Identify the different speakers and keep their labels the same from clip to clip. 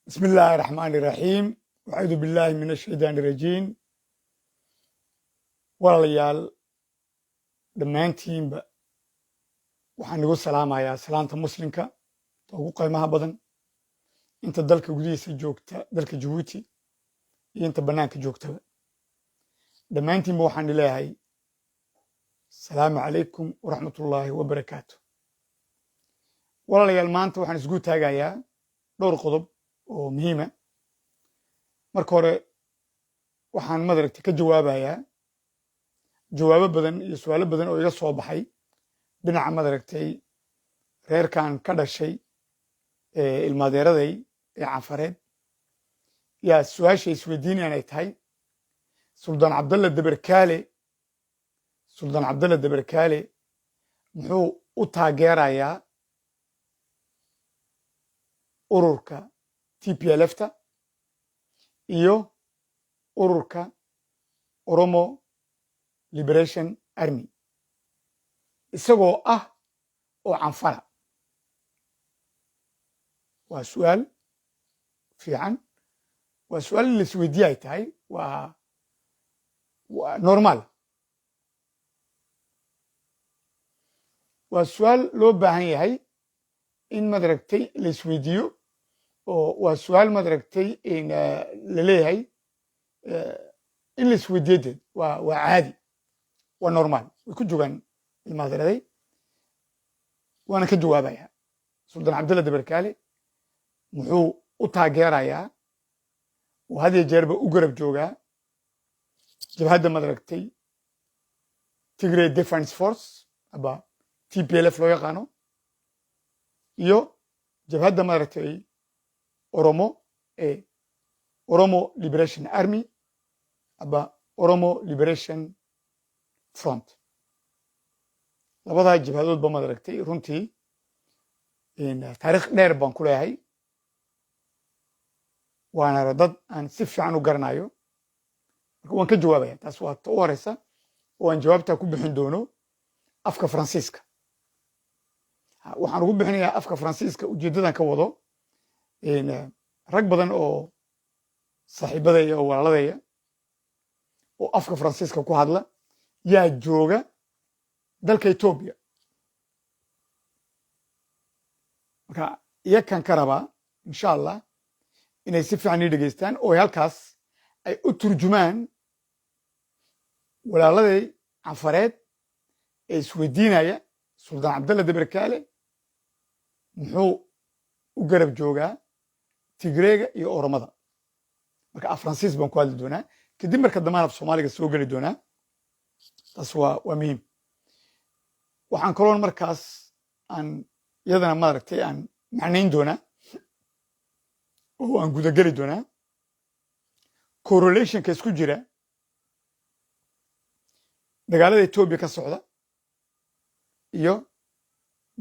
Speaker 1: بسم الله الرحمن الرحيم وأعوذ بالله من الشيطان الرجيم walaalayaal dhammaantiinba waxaan igu salaamayaa salaanta muslimka ta ugu qiimaha badan inta dalka gudihiisa joogta dalka Jabuuti iyo inta bannaanka joogtaba dhammaantiinba waxaan leeyahay salaamu calaykum waraxmatullaahi wabarakaatu walaalayaal maanta waxaan isgu taagayaa dhowr qodob oo muhiima marka hore waxaan madaragtay ka jawaabayaa jawaabo badan iyo su'aalo badan oo iga soo baxay dhinaca madaragtay reerkan ka dhashay ilmaadeeraday ee Canfareed yaa su'aasha isweydiinayaan ay tahay Suldaan Cabdalle Dabarkaale muxuu u taageerayaa ururka TPLF-ta iyo ururka Oromo Liberation Army isagoo ah oo Canfara waa su'aal fiican waa su'aal la isweydiiyo ay tahay waa normal waa su'aal loo baahan yahay in madaragtay la isweydiiyo oo waa su'aal madaragtay la leeyahay in la isweydiiyo waa caadi waa normal way ku jogaan ilmaadaraday waana ka jawaabayaa suldaan cabdalla dabarkaale muxuu u taageerayaa oo had iyo jeerba u garab joogaa jabhadda madaragtay Tigray Defense Force aba TPLF loo yaqaano iyo jabhadda madaragtay Oromo Liberation Army aba Oromo Liberation Front labadaa jabhadood ba madaragtay runtii taariikh dheer baan ku leeyahay waana dad aan si fiican u garanayo marka waan ka jawaabaya taas waa ta u horeysa oo aan jawaabtaa ku bixin doono afka faransiiska waxaan ugu bixinayaa afka faransiiska ujeeddadan ka wado rag badan oo saaxiibadaya oo walaaladaya oo afka faransiiska ku hadla yaa jooga dalka Ethiopia marka iyakan ka rabaa insha Allah inay si fiican ii dhegeystaan oo halkaas ay u turjumaan walaaladay cafareed ee isweydiinaya suldaan cabdalla dabarkaale muxuu u garab joogaa tigreega iyo oromada marka af faransiis baan ku hadli doonaa kadib marka dambaan af soomaaliga soo geli doonaa taas waa muhiim waxaan kaloon markaas aan iyadana maaragtay aan macnayn doonaa oo aan gudageli doonaa correlationka isku jira dagaalada Ethiopia ka socda iyo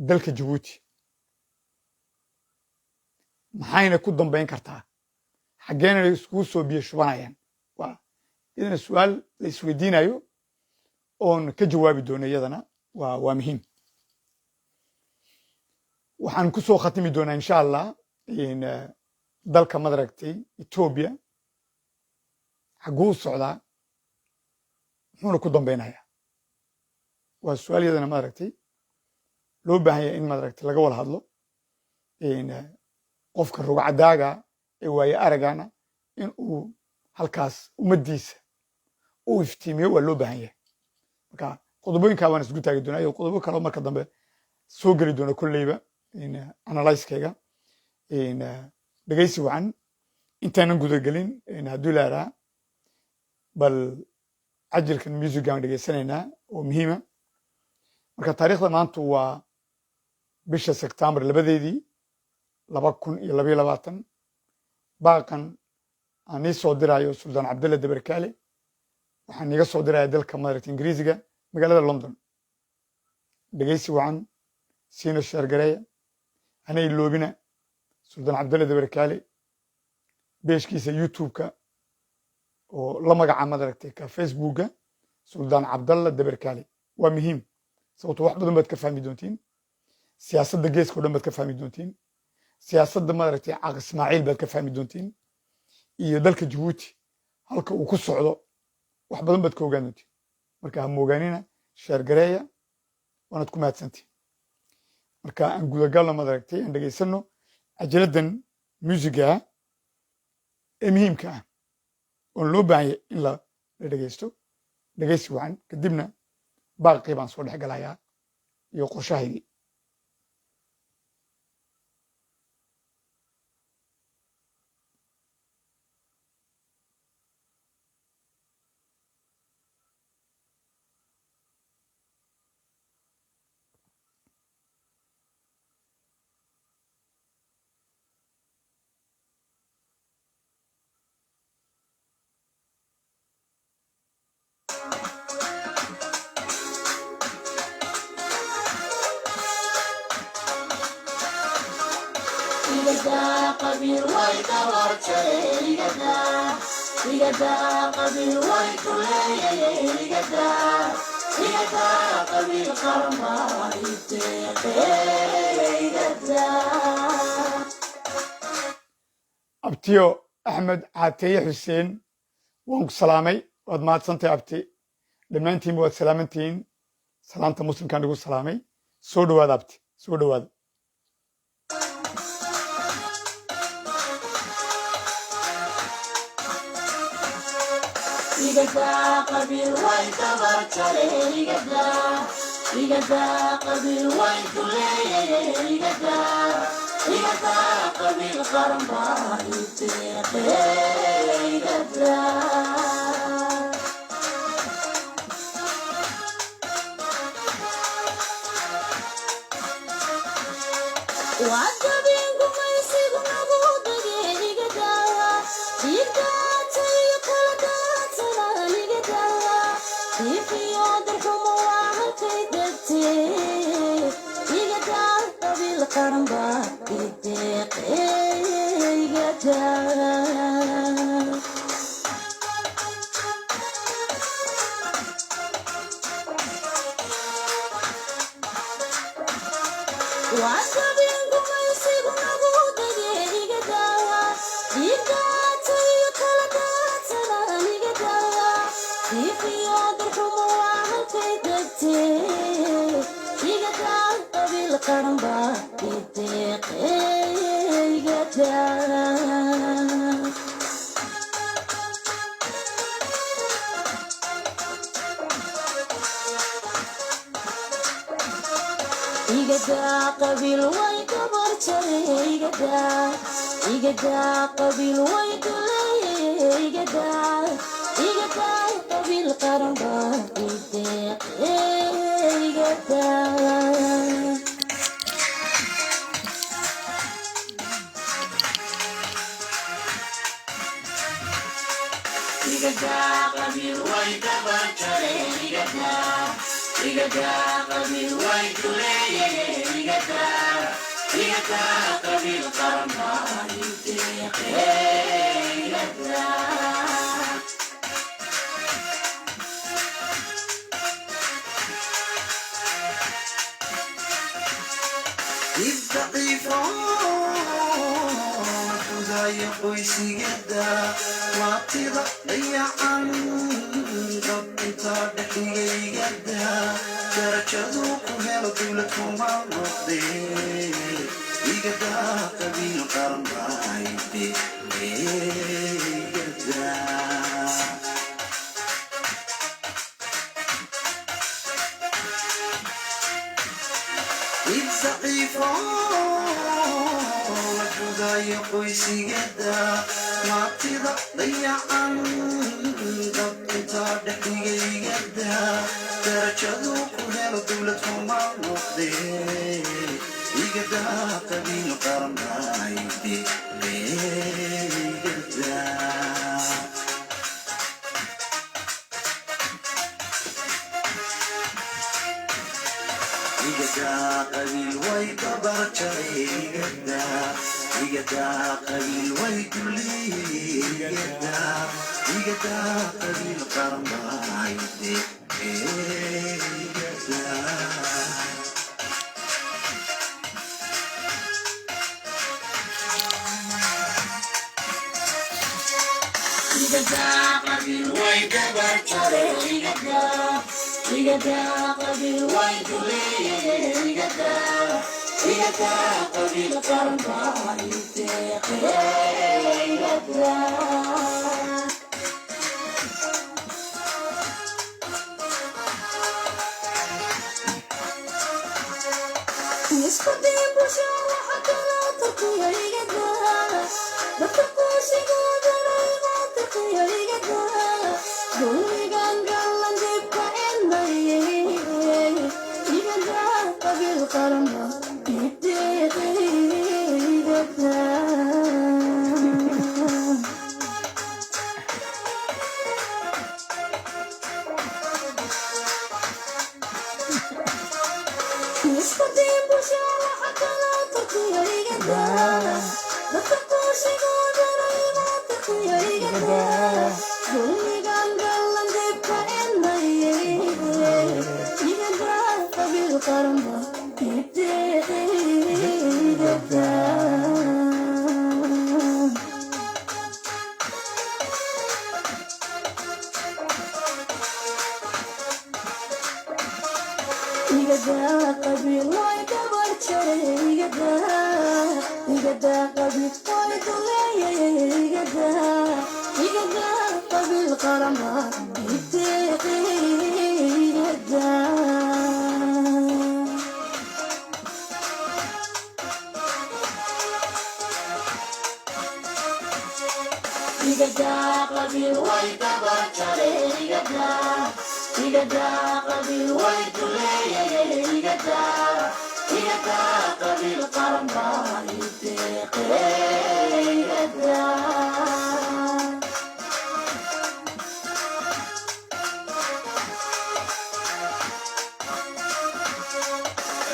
Speaker 1: dalka Djibouti maxayna ku dambeyn kartaa xageena isku soo biyo shubanayaan waa idina su'aal la isweydiinayo oon ka jawaabi doono iyadana waa muhiim waxaan ku soo khatimi doonaa insha Allah dalka madaragtay Ethiopia xaguu socdaa muxuuna ku dambaynayaa waa su'aal iyadana madaragtay loo baahan yahay in madaragtay laga wada hadlo qofka rugcadaaga ee waaye aragana in uu halkaas ummaddiisa u iftiimiyo waa loo baahan yahay marka qodobooyinkaa waan isgu taagi doonaa iyo qodobo kaloo marka dambe soo geli doona kolleyba analysekeyga dhegaysi wacan intaanan gudagelin hadduu ilaaraa bal cajilkan musigaan dhegaysanaynaa oo muhiima marka taariikhda maanta waa bisha September 2022 baaqan aan ii soo diraayo suldaan cabdalla dabarkaale waxaan iga soo diraya dalka madaragtay ingiriisiga magaalada London dhegaysi wacan siina sheergareeya hana iloobina suldaan cabdalla dabarkaale beeshkiisa youtube-ka oo la magaca madaragtay ka facebookga suldaan cabdalla dabarkaale waa muhiim sababtoo wax badan baad ka fahmi doontiin siyaasadda geeska oo dhan baad ka fahmi doontiin siyaasadda madaragtay caaq ismaaciil baad ka fahmi doontiin iyo dalka Djibouti halka uu ku socdo wax badan baad ka ogaan doontiin marka ha moogaanina sheergareeya waanaad ku mahadsantiin marka aan gudagalno madaragtay aan dhegaysano cajaladdan musiga ee muhiimka ah oon loo baahan yahay in la dhegaysto dhegaysi wacan kadibna baaqii baan soo dhex galayaa iyo qorshahaydii
Speaker 2: قبيل ويت ورتي يدا قبيل ويت يدا قبيل قرما يدا
Speaker 1: abtiyo axmed caataye xuseen waan ku salaamay waad mahadsantahay abti dhammaantiinba waad salaamantihiin salaanta muslimkaan igu salaamay soo dhawaada abti soo dhawaada
Speaker 2: قبيل ويت ورتي igada qabiil way duleeyay igada qabiil qaran baa inteeqay igada وعجبين قميصي قمقود جيني قداها يقداتي وكلدات سلالي قداها كيفي يودركم وعهكي دتي يقدار قبيل قرنبا يديق يقدار وعجبين قميصي قمقود جيني قداها يقداتي وكلدات سلالي قداها كيفي يودركم وعهكي دتي يقدار قبيل قرنبا يديق يقدار igada qabiil way gabar jaray igada qabiil way duleeyay igada qabiil qaran baa ideeq igada igada qabiil way gabar jaray igada qabiil way duleeyay igada qabiil qaran baa ideeq igada qoysigada waatida dayacan dad inta dhexigayada darajadu ku helo dowlad kuma noqde igada qabiil qaran baayde igada qoysigada maatida dayacan dad inta dhexigayada darajadu ku helo dowlad kuma noqde igada qabiil qaran baayde igada igada qabiil way gabar jaray igada qabiil way duleeyay igada qabiil qaran baayde igada qabiil way gabar jaray igada qabiil way duleeyay igada qabiil qaran baa ideeq igada nisku diibusha waxa kala taqiya igada dadka qoysigooda raymaa taqiya igada dulmigan galan dibka enayay igada qabiil qaran baa ideeq igada nisku diibusha waxa kala taqiya igada dadka qoysigooda raymaa taqiya igada dulmigan galan dibka enayay igada qabiil qaran baa ideeq igada igada qabiil way gabar jaray igada qabiil way duleeyay igada qabiil qaran baa ideeq igada igada qabiil way dabar jare igada qabiil way duleeye igada qabiil qaran baa ideeqe igada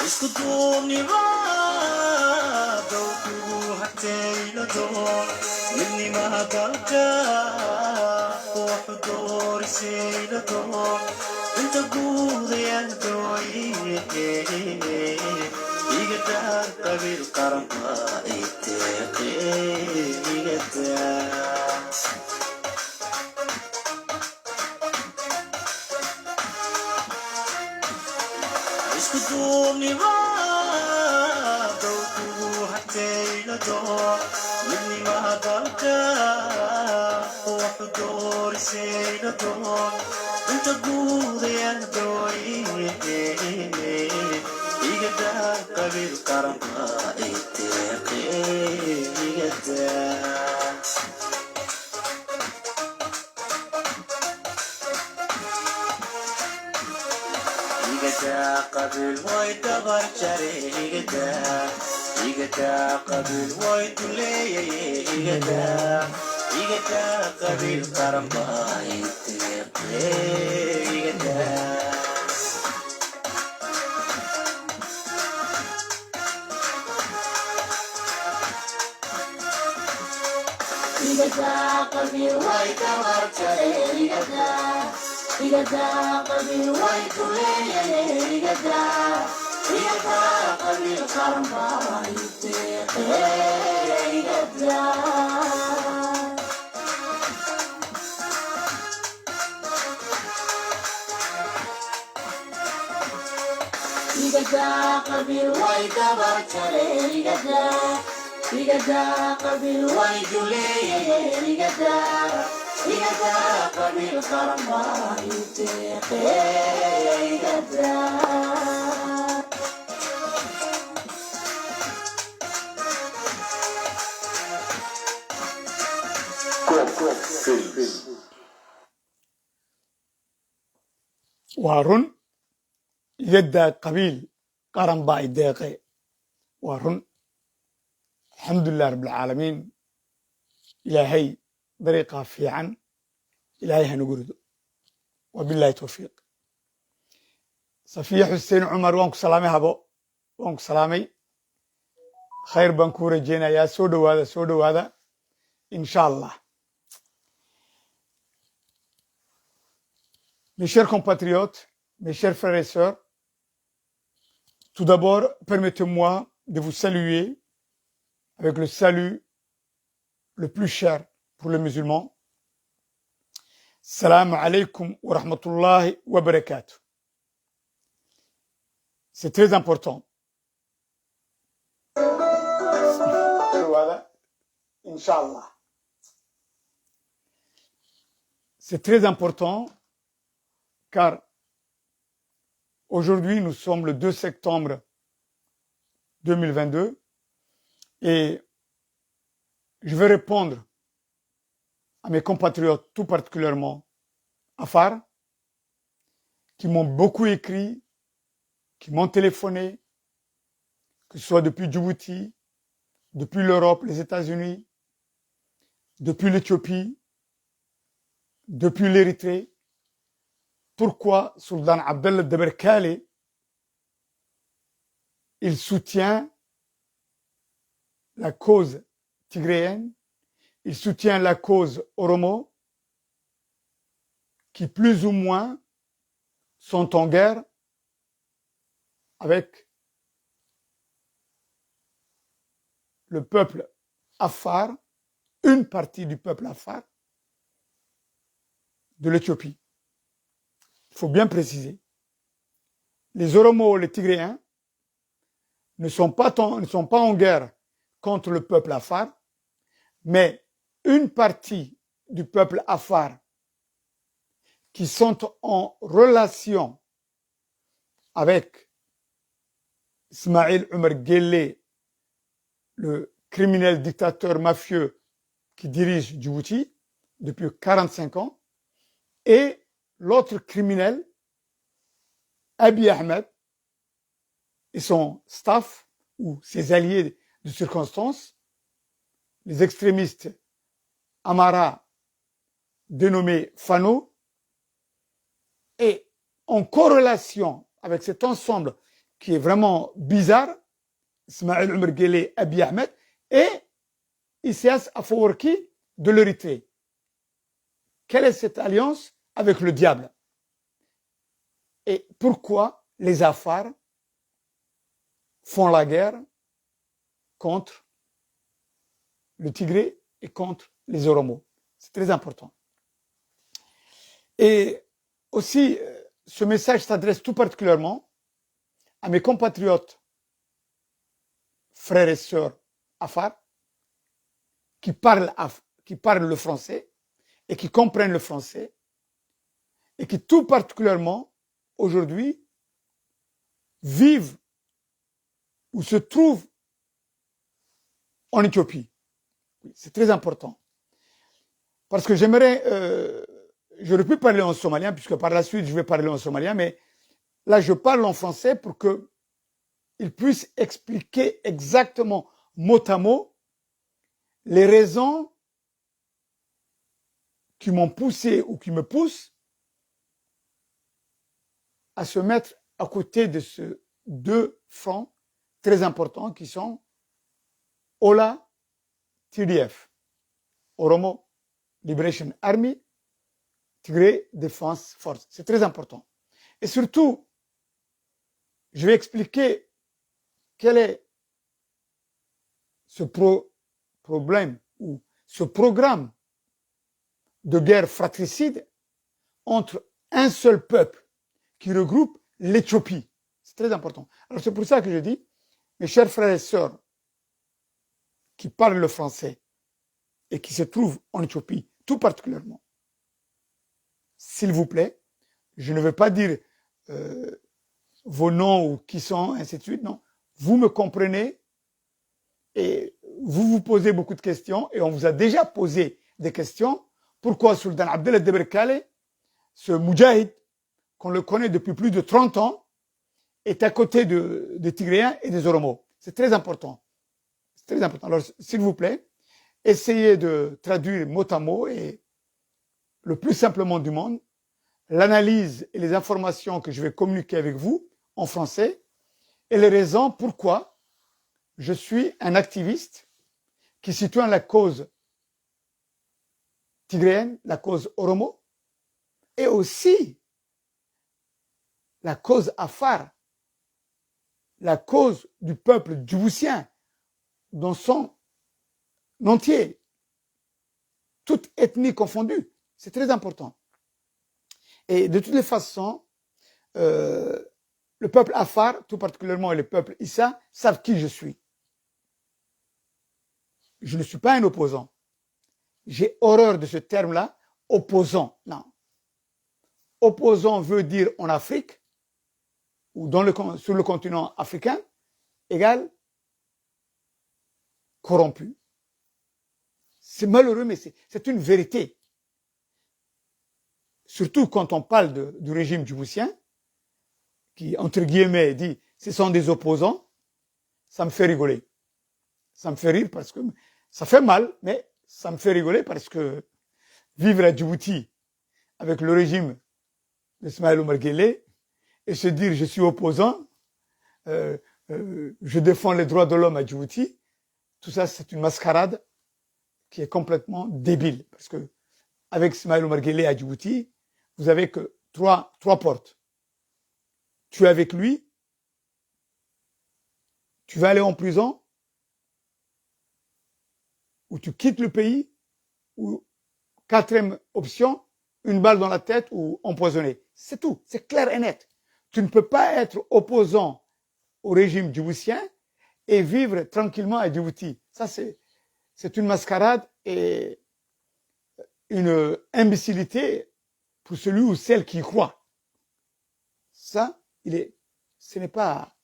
Speaker 2: isku duubnima dowkugu hataylato midnimaha dalka wuxu doorisaylato inta guudayandooye igada qabiil qaranka iteeqe igada isku duubnima dowkugu hataylato midnimaha dalka wuxu doorisaylato inta guudayandooye igada qabiil qaranka iteeqe igada qabiil way dabar jare igada qabiil way duleeye igada qabiil qaran baa iteeqe igada qabiil way dabar jare igada qabiil way duleeye igada qabiil qaran baa iteeqe igada qabiil way dabar jare igada qabiil way duleeye igada qabiil qaran baa iteeqe igada
Speaker 1: وارن يدا قبيل قرن باي ديقي وارن الحمد لله رب العالمين إلهي طريقة في عن إلهي هنقرد وبالله توفيق صفية حسين عمر وانك سلامي هبو وانك سلامي خير بنكورة جينا يا سودو هذا إن شاء الله. Mes chers compatriotes, mes chers frères et sœurs, tout d'abord, permettez-moi de vous saluer avec le salut le plus cher pour les musulmans. Salam alaikum wa rahmatullahi wa barakatuh. C'est très important. Inch'Allah. C'est très important car aujourd'hui nous sommes le 2 septembre 2022 et je vais répondre à mes compatriotes, tout particulièrement Afar, qui m'ont beaucoup écrit, qui m'ont téléphoné, que ce soit depuis Djibouti, depuis l'Europe, les États-Unis, depuis l'Éthiopie, depuis l'Érythrée. Pourquoi Sultan Abdel Deberkale, il soutient la cause tigréenne, il soutient la cause oromo, qui plus ou moins sont en guerre avec le peuple Afar, une partie du peuple Afar de l'Éthiopie. Il faut bien préciser. Les Oromo, les Tigréens, ne sont pas en guerre contre le peuple Afar, mais une partie du peuple Afar qui sont en relation avec Ismaël Omar Guelleh, le criminel dictateur mafieux qui dirige Djibouti, depuis 45 ans, et l'autre criminel, Abiy Ahmed, et son staff ou ses alliés de circonstance, les extrémistes Amara, dénommés Fano, et en corrélation avec cet ensemble qui est vraiment bizarre, Ismaël Omar Guelleh, Abiy Ahmed, et Isaias Afwerki de l'Érythrée. Quelle est cette alliance avec le diable? Et pourquoi les Afars font la guerre contre le Tigré et contre les Oromos? C'est très important. Et aussi, ce message s'adresse tout particulièrement à mes compatriotes, frères et sœurs Afars, qui parlent le français et qui comprennent le français et qui tout particulièrement aujourd'hui vivent ou se trouvent en Éthiopie. C'est très important. Parce que j'aurais pu parler en somalien, puisque par la suite je vais parler en somalien, mais là je parle en français pour qu'ils puissent expliquer exactement mot à mot les raisons qui m'ont poussé ou qui me poussent à se mettre à côté de ces deux fronts très importants qui sont OLA, TDF, Oromo Liberation Army, Tigray Defense Force. C'est très important. Et surtout, je vais expliquer quel est ce problème ou ce programme de guerre fratricide entre un seul peuple qui regroupe l'Éthiopie. C'est très important. Alors c'est pour ça que je dis, mes chers frères et sœurs qui parlent le français et qui se trouvent en Éthiopie, tout particulièrement, s'il vous plaît, je ne veux pas dire vos noms ou qui sont, ainsi de suite, non. Vous me comprenez et vous vous posez beaucoup de questions et on vous a déjà posé des questions. Pourquoi Sultan Abdel Deberkale, ce moudjahid, qu'on le connaît depuis plus de 30 ans, est à côté des Tigréens et des Oromos? C'est très important. C'est très important. Alors, s'il vous plaît, essayez de traduire mot à mot et le plus simplement du monde, l'analyse et les informations que je vais communiquer avec vous en français et les raisons pourquoi je suis un activiste qui soutient la cause tigréenne, la cause Oromo, et aussi la cause Afar, la cause du peuple djiboutien dans son entier, toute ethnie confondue. C'est très important. Et de toutes les façons, le peuple Afar, tout particulièrement et le peuple Issa, savent qui je suis. Je ne suis pas un opposant. J'ai horreur de ce terme-là, opposant. Non. Opposant veut dire en Afrique, ou sur le continent africain, égale corrompu. C'est malheureux, mais c'est une vérité. Surtout quand on parle du régime djiboutien, qui, entre guillemets, dit ce sont des opposants, ça me fait rigoler. Ça me fait rire parce que ça fait mal, mais ça me fait rigoler parce que vivre à Djibouti avec le régime d'Ismaël Omar Guelleh et se dire je suis opposant, je défends les droits de l'homme à Djibouti, tout ça c'est une mascarade qui est complètement débile. Parce que avec Ismaël Omar Guelleh à Djibouti, vous avez que trois portes. Tu es avec lui, tu vas aller en prison, ou tu quittes le pays, ou quatrième option, une balle dans la tête ou empoisonné. C'est tout, c'est clair et net. Tu ne peux pas être opposant au régime djiboutien et vivre tranquillement à Djibouti. Ça, c'est une mascarade et une imbécilité pour celui ou celle qui y croit. Ça, ce n'est pas...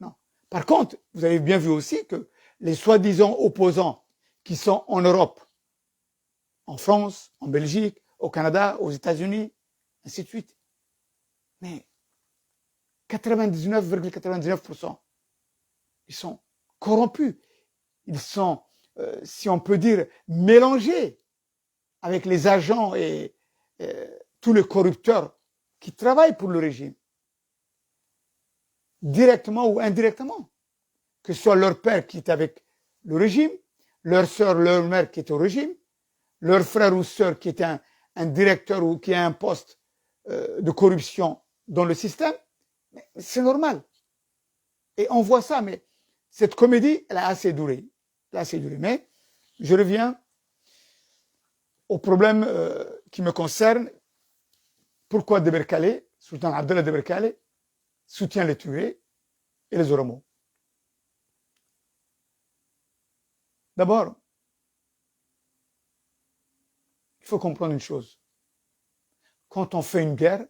Speaker 1: Non. Par contre, vous avez bien vu aussi que les soi-disant opposants qui sont en Europe, en France, en Belgique, au Canada, aux États-Unis, ainsi de suite. Mais 99,99%, ils sont corrompus. Ils sont, si on peut dire, mélangés avec les agents et tous les corrupteurs qui travaillent pour le régime, directement ou indirectement, que ce soit leur père qui est avec le régime, leur sœur, leur mère qui est au régime, leur frère ou sœur qui est un directeur ou qui a un poste de corruption dans le système. C'est normal. Et on voit ça, mais cette comédie, elle a assez duré. Elle a assez duré. Mais je reviens au problème qui me concerne. Pourquoi Deberkale, Sultan Abdallah Deberkale, soutient les Tuareg et les Oromo? D'abord, il faut comprendre une chose. Quand on fait une guerre,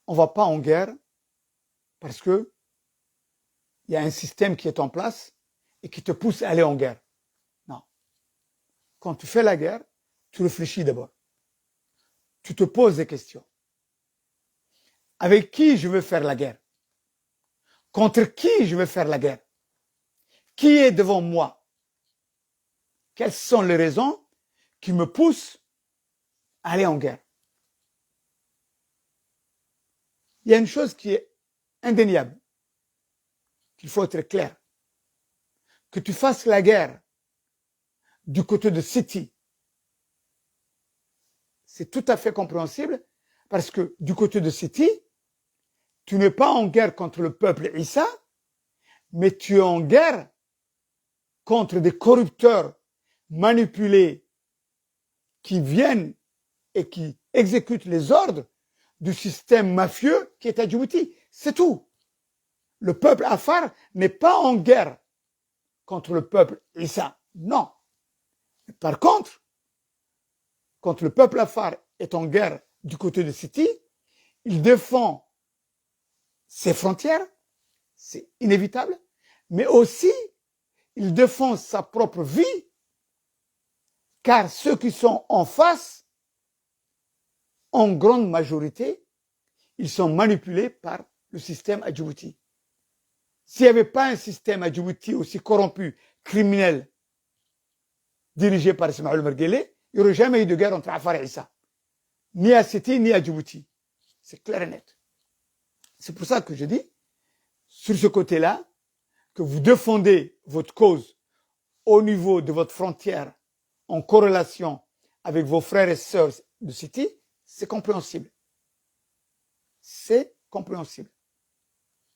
Speaker 1: on ne va pas en guerre parce que il y a un système qui est en place et qui te pousse à aller en guerre. Non. Quand tu fais la guerre, tu réfléchis d'abord. Tu te poses des questions. Avec qui je veux faire la guerre? Contre qui je veux faire la guerre? Qui est devant moi? Quelles sont les raisons qui me poussent à aller en guerre? Il y a une chose qui est indéniable, qu'il faut être clair. Que tu fasses la guerre du côté de Siti, c'est tout à fait compréhensible parce que du côté de Siti, tu n'es pas en guerre contre le peuple Issa, mais tu es en guerre contre des corrupteurs manipulés qui viennent et qui exécutent les ordres du système mafieux qui est à Djibouti. C'est tout. Le peuple Afar n'est pas en guerre contre le peuple Issa. Non. Par contre, quand le peuple Afar est en guerre du côté de Siti, il défend ses frontières, c'est inévitable, mais aussi il défend sa propre vie, car ceux qui sont en face, en grande majorité, ils sont manipulés par le système à Djibouti. S'il n'y avait pas un système à Djibouti aussi corrompu, criminel, dirigé par Ismaël Merguele, il n'y aurait jamais eu de guerre entre Afar et Issa. Ni à Siti, ni à Djibouti. C'est clair et net. C'est pour ça que je dis, sur ce côté-là, que vous défendez votre cause au niveau de votre frontière en corrélation avec vos frères et sœurs de Siti, c'est compréhensible. C'est compréhensible.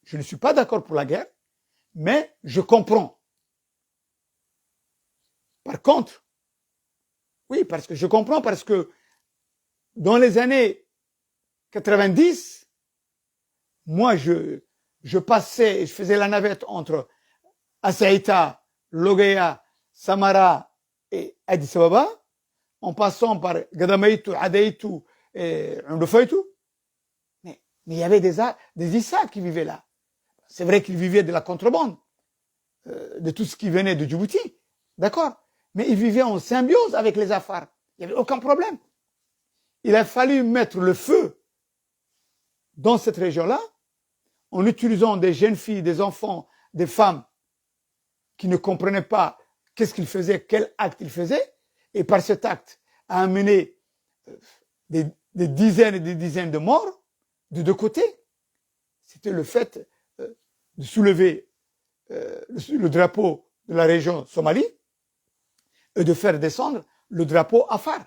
Speaker 1: Je ne suis pas d'accord pour la guerre, mais je comprends. Par contre, oui, parce que je comprends, parce que dans les années 90, moi, je passais, je faisais la navette entre Asaïta, Logaya, Samara et Addis Ababa, en passant par Gadamaïtou, Adaïtou et Ndofaitou. Mais il y avait des Issa qui vivaient là. C'est vrai qu'ils vivaient de la contrebande, de tout ce qui venait de Djibouti, d'accord? Mais ils vivaient en symbiose avec les Afars. Il n'y avait aucun problème. Il a fallu mettre le feu dans cette région-là en utilisant des jeunes filles, des enfants, des femmes qui ne comprenaient pas qu'est-ce qu'ils faisaient, quel acte ils faisaient, et par cet acte a amené des dizaines et des dizaines de morts de deux côtés. C'était le fait de soulever le drapeau de la région Somalie et de faire descendre le drapeau Afar.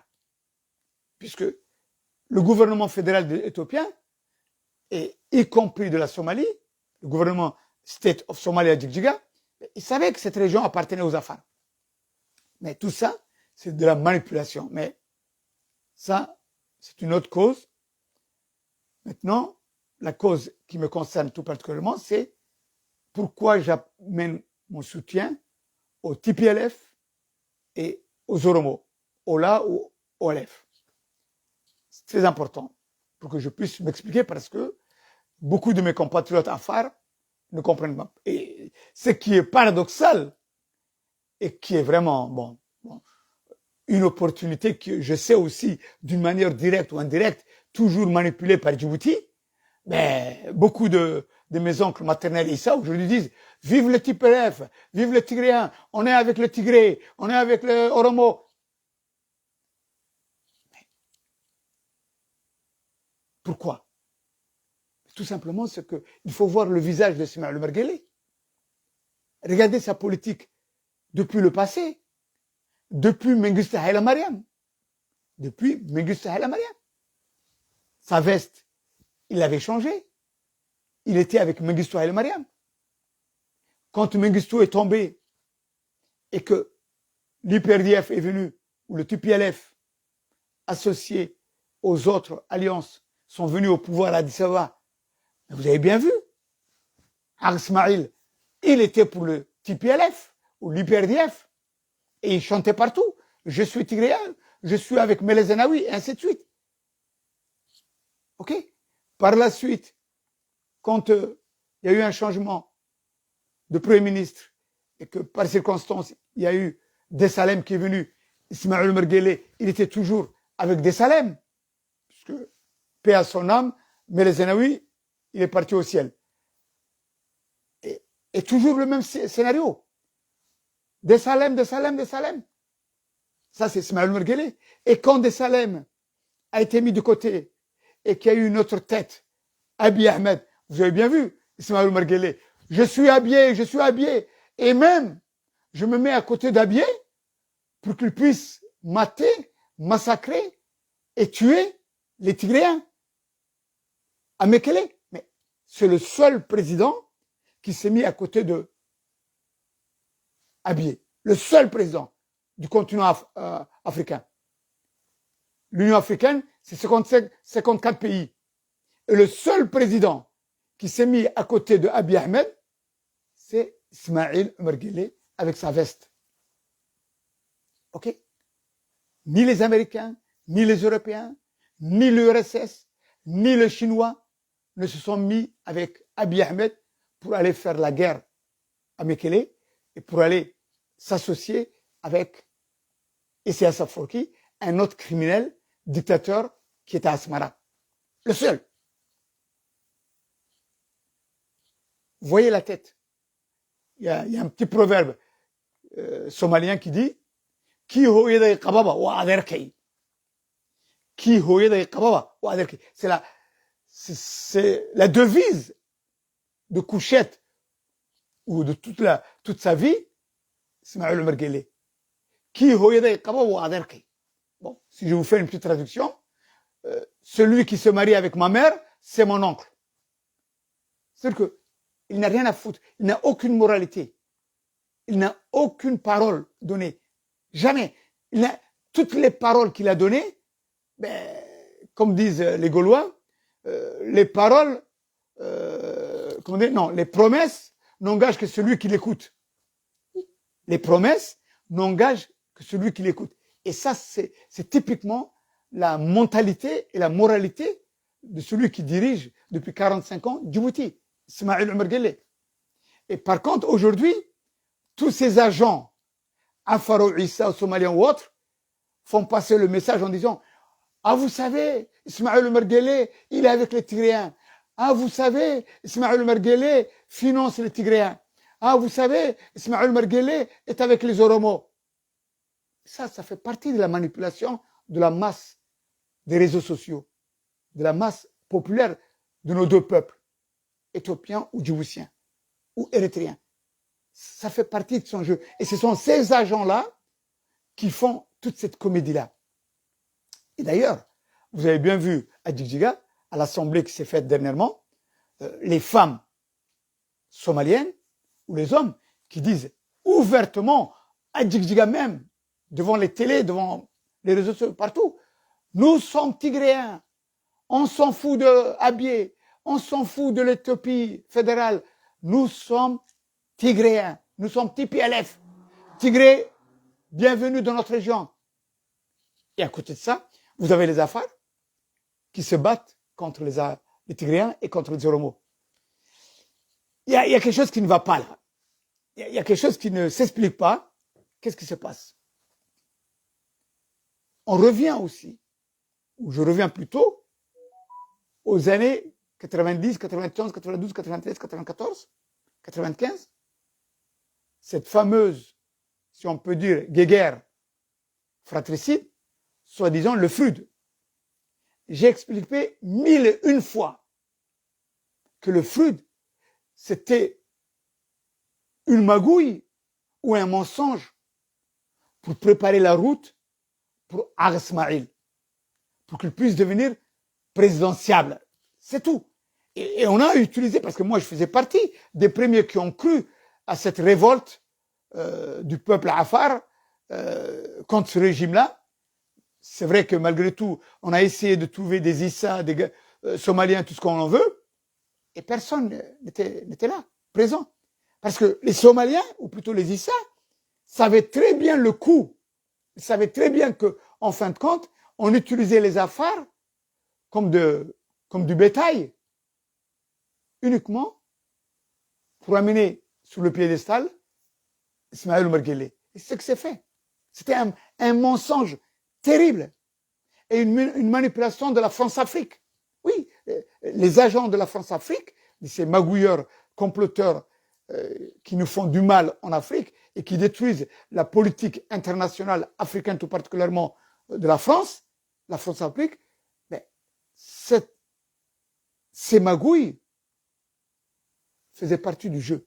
Speaker 1: Puisque le gouvernement fédéral éthiopien, et y compris de la Somalie, le gouvernement State of Somalia Djigdjiga, il savait que cette région appartenait aux Afars. Mais tout ça, c'est de la manipulation. Mais ça, c'est une autre cause. Maintenant, la cause qui me concerne tout particulièrement, c'est pourquoi j'amène mon soutien au TPLF et aux Oromo, au LA ou au LF. C'est très important pour que je puisse m'expliquer parce que beaucoup de mes compatriotes Afar ne comprennent pas. Et ce qui est paradoxal et qui est vraiment bon une opportunité que je sais aussi, d'une manière directe ou indirecte, toujours manipulée par Djibouti, mais beaucoup de mes oncles maternels et ça aujourd'hui disent vive le TPLF, vive le Tigréen, on est avec le Tigré, on est avec le Oromo. Pourquoi? Tout simplement, c'est qu'il faut voir le visage de Ismaël Omar Guelleh. Regardez sa politique depuis le passé, depuis Mengistu Haile Mariam. Depuis Mengistu Haile Mariam. Sa veste, il l'avait changée. Il était avec Mengistu Haile Mariam. Quand Mengistu est tombé et que l'IPRDF est venu, ou le TPLF, associé aux autres alliances, sont venus au pouvoir à Addis Ababa, vous avez bien vu, Ismaïl, il était pour le TPLF ou l'IPRDF et il chantait partout. Je suis tigréen, je suis avec Meles Zenawi et ainsi de suite. Ok? Par la suite, quand il y a eu un changement de Premier ministre et que par circonstance, il y a eu Dessalem qui est venu, Ismaël Omar Guelleh, il était toujours avec Dessalem, puisque paix à son âme, Meles Zenawi, il est parti au ciel. Et toujours le même scénario. Dessalem. Ça, c'est Ismaël Omar Guelleh. Et quand Dessalem a été mis de côté et qu'il y a eu une autre tête, Abiy Ahmed, vous avez bien vu, Ismaël Omar Guelleh, je suis habillé. Et même, je me mets à côté d'Abiy pour qu'il puisse mater, massacrer et tuer les Tigréens à Mekele. Mais c'est le seul président qui s'est mis à côté de Abiy, le seul président du continent africain. L'Union africaine, c'est 54 pays. Et le seul président qui s'est mis à côté de Abiy Ahmed, c'est Ismaël Omar Guelleh avec sa veste. Ok? Ni les Américains, ni les Européens, ni l'URSS, ni les Chinois ne se sont mis avec Abiy Ahmed pour aller faire la guerre à Mekele et pour aller s'associer avec Isaias Afwerki, un autre criminel, dictateur qui était à Asmara. Le seul. Voyez la tête. Il y a un petit proverbe somalien qui dit Ki hooyaday qababa waa adeerkay. Ki hooyaday qababa waa adeerkay. C'est la devise de Couchette ou de toute sa vie, Ismaël Omar Guelleh. Ki hooyaday qababa waa adeerkay. Bon, si je vous fais une petite traduction, celui qui se marie avec ma mère, c'est mon oncle. C'est-à-dire qu'il n'a rien à foutre, il n'a aucune moralité, il n'a aucune parole donnée. Jamais. Toutes les paroles qu'il a données, ben, comme disent les Gaulois, les paroles, les promesses n'engagent que celui qui l'écoute. Les promesses n'engagent que celui qui l'écoute. Et ça, c'est typiquement la mentalité et la moralité de celui qui dirige depuis 45 ans Djibouti, Ismaël Omar Guelleh. Et par contre, aujourd'hui, tous ces agents, Afaro Issa, Somaliens ou autres, font passer le message en disant « Ah, vous savez, Ismaël Omar Guelleh, il est avec les Tigréens. Ah, vous savez, Ismaël Omar Guelleh finance les Tigréens. Ah, vous savez, Ismaël Omar Guelleh est avec les Oromo. » Ça fait partie de la manipulation de la masse des réseaux sociaux, de la masse populaire de nos deux peuples, éthiopiens ou djiboutiens, ou érythréens. Ça fait partie de son jeu. Et ce sont ces agents-là qui font toute cette comédie-là. Et d'ailleurs, vous avez bien vu à Djigdjiga, à l'assemblée qui s'est faite dernièrement, les femmes somaliennes ou les hommes qui disent ouvertement à Djigdjiga même, devant les télés, devant les réseaux sociaux, partout, nous sommes Tigréens, on s'en fout de Abiy, on s'en fout de l'Éthiopie fédérale, nous sommes Tigréens, nous sommes TPLF. Tigré, bienvenue dans notre région. Et à côté de ça, vous avez les Afars qui se battent contre les Tigréens et contre les Oromo. Il y a quelque chose qui ne va pas là. Il y a quelque chose qui ne s'explique pas. Qu'est-ce qui se passe? on revient aussi, ou je reviens plutôt, aux années 90, 91, 92, 93, 94, 95, cette fameuse, si on peut dire, guéguerre fratricide, soi-disant le Freud. J'ai expliqué 1001 fois que le Freud, c'était une magouille ou un mensonge pour préparer la route pour Agha Ismail, pour qu'il puisse devenir présidentiable. C'est tout. Et on a utilisé, parce que moi je faisais partie des premiers qui ont cru à cette révolte du peuple Afar contre ce régime-là. C'est vrai que malgré tout, on a essayé de trouver des Issa, des Somaliens, tout ce qu'on en veut, et personne n'était là, présent. Parce que les Somaliens, ou plutôt les Issa, savaient très bien le coup. Ils savaient très bien que, en fin de compte, on utilisait les Afars comme du bétail, uniquement pour amener sur le piédestal Ismaël Omar Guelleh. Et c'est ce que c'est fait. C'était un mensonge terrible et une manipulation de la France-Afrique. Oui, les agents de la France-Afrique, de ces magouilleurs, comploteurs qui nous font du mal en Afrique et qui détruisent la politique internationale africaine, tout particulièrement de la France-Afrique, mais ces magouilles faisaient partie du jeu.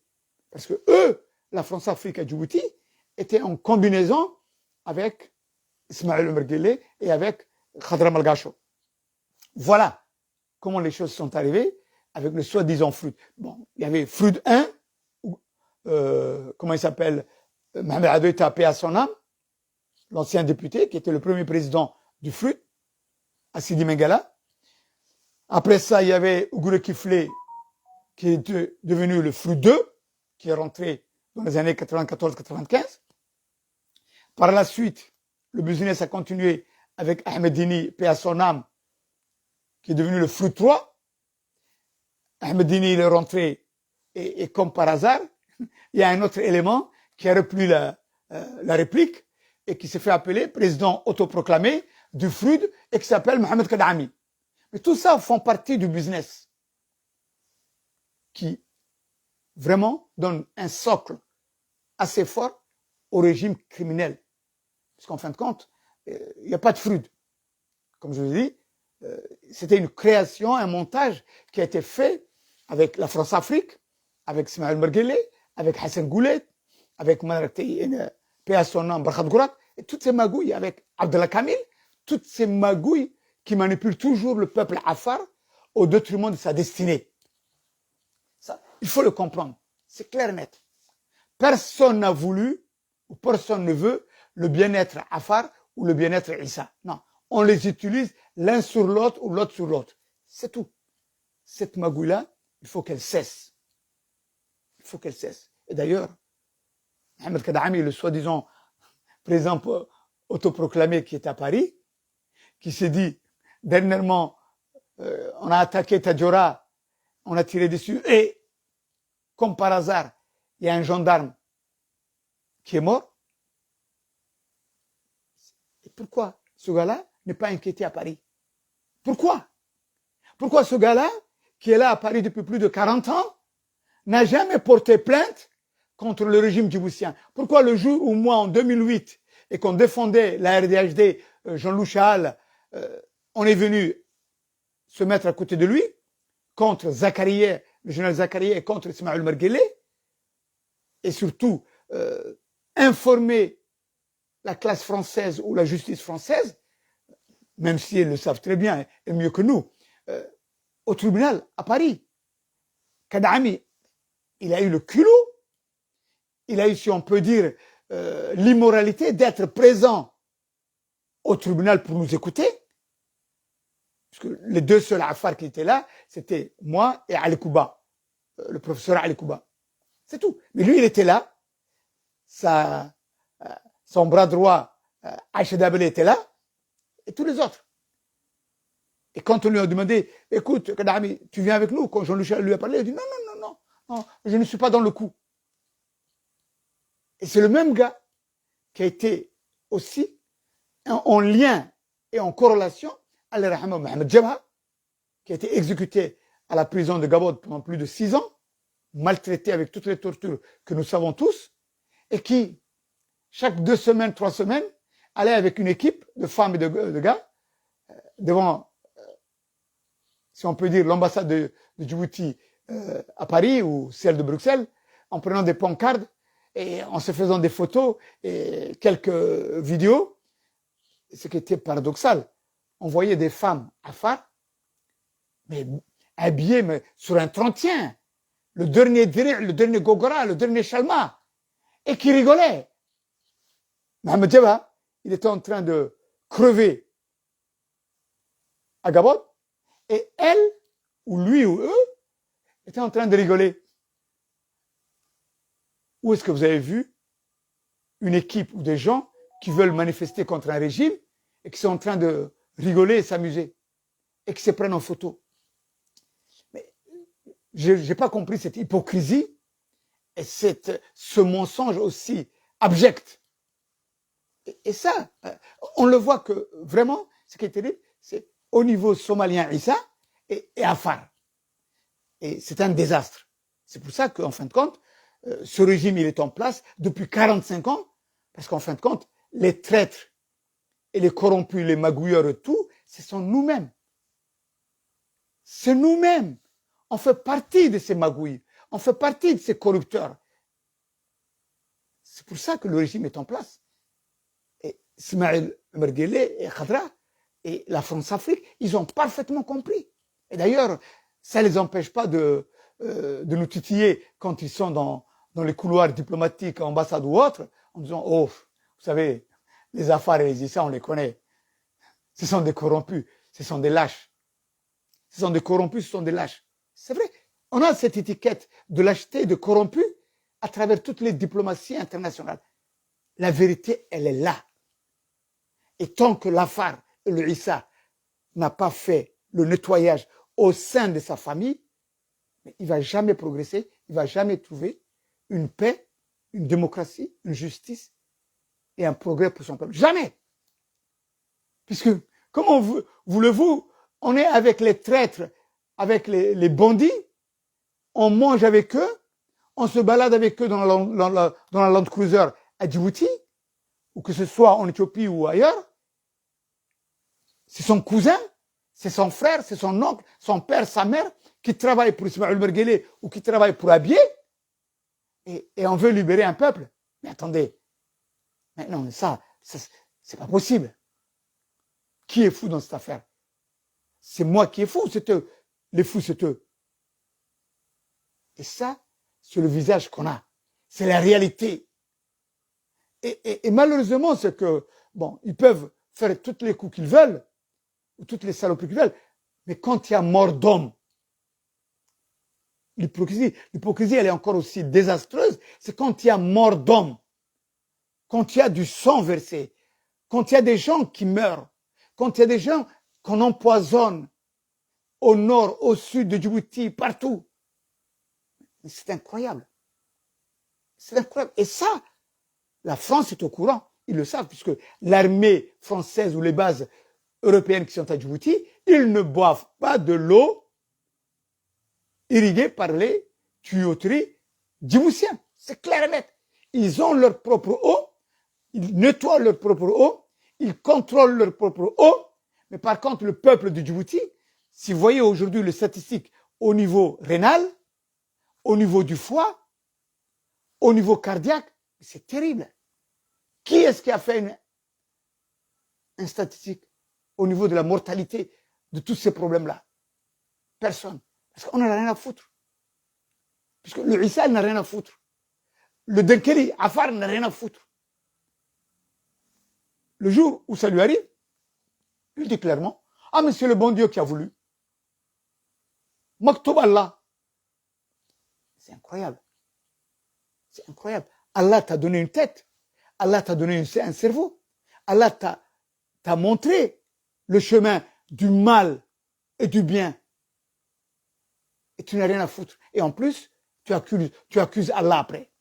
Speaker 1: Parce que eux, la France-Afrique et Djibouti, étaient en combinaison avec Ismaël Omar Guelleh et avec Khadra Malgacho. Voilà comment les choses sont arrivées avec le soi-disant Freud. Bon, il y avait Freud 1, comment il s'appelle, Mohamed Adoita, paix à son âme, l'ancien député qui était le premier président du Freud, à Sidi Mengala. Après ça, il y avait Ougoure Kiflé, qui est devenu le Freud 2, qui est rentré dans les années 94-95. Par la suite, le business a continué avec Ahmed Dini, paix à son âme, qui est devenu le Freud 3. Ahmed Dini, il est rentré, et comme par hasard, il y a un autre élément qui a repris la réplique et qui s'est fait appeler président autoproclamé du Freud et qui s'appelle Mohamed Kadami. Mais tout ça font partie du business qui vraiment donne un socle assez fort au régime criminel. Parce qu'en fin de compte, il n'y a pas de Freud. Comme je vous ai dit, c'était une création, un montage qui a été fait avec la France-Afrique, avec Ismaël Omar Guelleh, avec Hassan Goulet, avec paix à son nom, Barkhad Gourat, et toutes ces magouilles avec Abdallah Kamil, toutes ces magouilles qui manipulent toujours le peuple Afar au détriment de sa destinée. Ça, il faut le comprendre. C'est clair et net. Personne n'a voulu, ou personne ne veut, le bien-être Afar ou le bien-être Issa. Non. On les utilise l'un sur l'autre ou l'autre sur l'autre. C'est tout. Cette magouille-là, il faut qu'elle cesse. Il faut qu'elle cesse. Et d'ailleurs, Mohamed Kadami, le soi-disant président autoproclamé qui est à Paris, qui s'est dit, dernièrement, on a attaqué Tadjoura, on a tiré dessus, et, comme par hasard, il y a un gendarme qui est mort. Et pourquoi ce gars-là n'est pas inquiété à Paris? Pourquoi? Pourquoi ce gars-là, qui est là à Paris depuis plus de 40 ans, n'a jamais porté plainte contre le régime djiboutien? Pourquoi le jour où moi, en 2008, et qu'on défendait la RDHD, Jean-Loup Chahal, on est venu se mettre à côté de lui, contre Zakaria, le général Zakaria, et contre Ismaël Omar Guelleh, et surtout informer la classe française ou la justice française, même si elles le savent très bien et mieux que nous, au tribunal à Paris. Kadami, il a eu le culot, il a eu, si on peut dire, l'immoralité d'être présent au tribunal pour nous écouter. Parce que les deux seuls Afar qui étaient là, c'était moi et Ali Kouba, le professeur Ali Kouba. C'est tout. Mais lui, il était là. Son bras droit, Aïcha Dabel, était là. Et tous les autres. Et quand on lui a demandé, écoute, Kadami, tu viens avec nous? Quand Jean-Luc lui a parlé, il a dit non, je ne suis pas dans le coup. Et c'est le même gars qui a été aussi en lien et en corrélation à l'Irahama Mohamed Jabha, qui a été exécuté à la prison de Gabod pendant plus de 6 ans, maltraité avec toutes les tortures que nous savons tous, et qui, chaque 2 semaines, 3 semaines, allait avec une équipe de femmes et de gars devant, si on peut dire, l'ambassade de Djibouti à Paris ou celle de Bruxelles, en prenant des pancartes et en se faisant des photos et quelques vidéos. Ce qui était paradoxal, on voyait des femmes à phare, mais habillées mais sur un 31, le dernier Diri, le dernier Gogora, le dernier Shalma, et qui rigolaient. Mohamed Jabha, il était en train de crever à Gabon, et elle, ou lui, ou eux, étaient en train de rigoler. Où est-ce que vous avez vu une équipe ou des gens qui veulent manifester contre un régime et qui sont en train de rigoler et s'amuser et qui se prennent en photo? Mais je n'ai pas compris cette hypocrisie et ce mensonge aussi abject. Et ça, on le voit que vraiment, ce qui est terrible, c'est au niveau somalien Issa et Afar. Et c'est un désastre. C'est pour ça qu'en fin de compte, ce régime, il est en place depuis 45 ans, parce qu'en fin de compte, les traîtres et les corrompus, les magouilleurs et tout, ce sont nous-mêmes. C'est nous-mêmes. On fait partie de ces magouilles. On fait partie de ces corrupteurs. C'est pour ça que le régime est en place. Et Ismaël Merguele et Khadra et la France-Afrique, ils ont parfaitement compris. Et d'ailleurs, ça ne les empêche pas de nous titiller quand ils sont dans les couloirs diplomatiques, ambassades ou autres, en disant, oh, vous savez, les Afars et les Issa, on les connaît. Ce sont des corrompus, ce sont des lâches. Ce sont des corrompus, ce sont des lâches. C'est vrai, on a cette étiquette de lâcheté, de corrompu, à travers toutes les diplomaties internationales. La vérité, elle est là. Et tant que l'Afar et le Issa n'a pas fait le nettoyage au sein de sa famille, il ne va jamais progresser, il ne va jamais trouver une paix, une démocratie, une justice et un progrès pour son peuple. Jamais. Puisque, comment voulez-vous, on est avec les traîtres, avec les bandits, on mange avec eux, on se balade avec eux dans la Land Cruiser à Djibouti, ou que ce soit en Éthiopie ou ailleurs. C'est son cousin, c'est son frère, c'est son oncle, son père, sa mère, qui travaille pour Ismaël Merguele ou qui travaille pour Abiy, et on veut libérer un peuple. Mais attendez, mais non, ça c'est pas possible. Qui est fou dans cette affaire? C'est moi qui est fou, c'est eux. Les fous, c'est eux. Et ça, c'est le visage qu'on a. C'est la réalité. Et malheureusement, c'est que, bon, ils peuvent faire tous les coups qu'ils veulent, ou toutes les saloperies qu'ils veulent, mais quand il y a mort d'homme, l'hypocrisie, elle est encore aussi désastreuse, c'est quand il y a mort d'homme, quand il y a du sang versé, quand il y a des gens qui meurent, quand il y a des gens qu'on empoisonne au nord, au sud de Djibouti, partout. C'est incroyable. C'est incroyable. Et ça, la France est au courant. Ils le savent, puisque l'armée française ou les bases européennes qui sont à Djibouti, ils ne boivent pas de l'eau irriguée par les tuyauteries djiboutiennes. C'est clair et net. Ils ont leur propre eau, ils nettoient leur propre eau, ils contrôlent leur propre eau, mais par contre, le peuple de Djibouti, si vous voyez aujourd'hui les statistiques au niveau rénal, au niveau du foie, au niveau cardiaque, c'est terrible. Qui est-ce qui a fait une statistique au niveau de la mortalité de tous ces problèmes-là? Personne. Parce qu'on n'a rien à foutre. Puisque le Issa n'a rien à foutre. Le Denkeli, Afar n'a rien à foutre. Le jour où ça lui arrive, il dit clairement, ah mais c'est le bon Dieu qui a voulu. Maktoub Allah. C'est incroyable. C'est incroyable. Allah t'a donné une tête. Allah t'a donné un cerveau. Allah t'a montré le chemin du mal et du bien. Et tu n'as rien à foutre. Et en plus, tu accuses Allah après.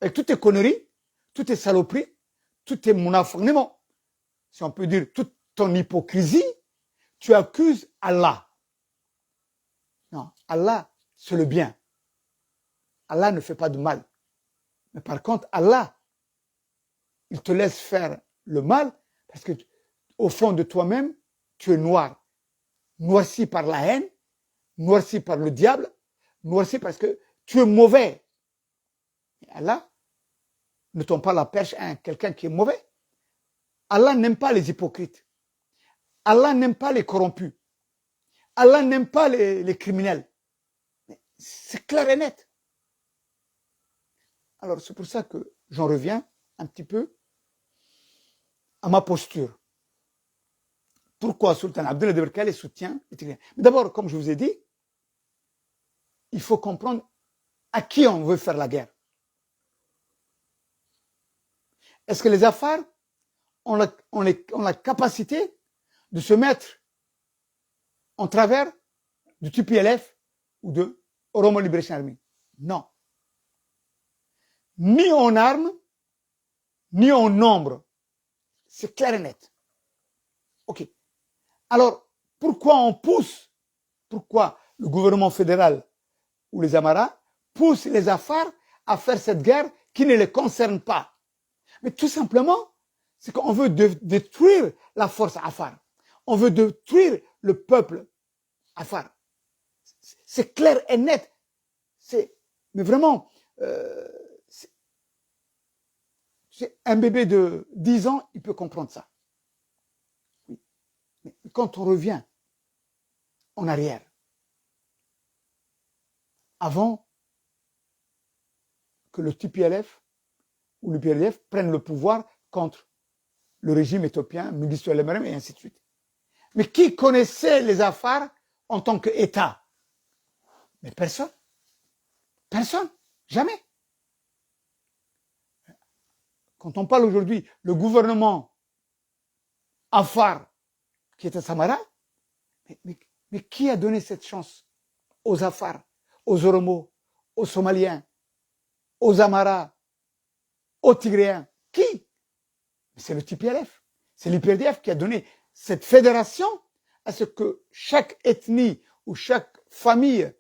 Speaker 1: Avec toutes tes conneries, toutes tes saloperies, toutes tes mounafs. si on peut dire, toute ton hypocrisie, tu accuses Allah. Non, Allah, c'est le bien. Allah ne fait pas de mal. Mais par contre, Allah, il te laisse faire le mal parce que au fond de toi-même, tu es noir. Noirci par la haine, noirci par le diable, noirci parce que tu es mauvais. Et Allah ne tombe pas la perche à quelqu'un qui est mauvais. Allah n'aime pas les hypocrites. Allah n'aime pas les corrompus. Allah n'aime pas les criminels. C'est clair et net. Alors c'est pour ça que j'en reviens un petit peu à ma posture. Pourquoi Sultan Abdullah de Berkane soutient les Tigréens? Mais d'abord, comme je vous ai dit, il faut comprendre à qui on veut faire la guerre. Est-ce que les Afars ont la capacité de se mettre en travers du TPLF ou de Oromo Liberation Army? Non. Ni en armes, ni en nombre. C'est clair et net. OK. Alors, pourquoi on pousse, pourquoi le gouvernement fédéral ou les Amaras poussent les Afars à faire cette guerre qui ne les concerne pas? Mais tout simplement, c'est qu'on veut détruire la force Afar. On veut détruire le peuple Afar. C'est clair et net. Mais vraiment, c'est un bébé de 10 ans, il peut comprendre ça. Oui. Mais quand on revient en arrière, avant que le TPLF ou le PLF prennent le pouvoir contre le régime éthiopien, Mengistu Haile Mariam et ainsi de suite. Mais qui connaissait les Afars en tant qu'État? Mais personne. Personne. Jamais. Quand on parle aujourd'hui, le gouvernement Afar qui est à Samara, mais qui a donné cette chance aux Afars, aux Oromos, aux Somaliens, aux Amaras, aux Tigréens? Qui? C'est le TPLF. C'est l'IPRDF qui a donné cette fédération à ce que chaque ethnie ou chaque famille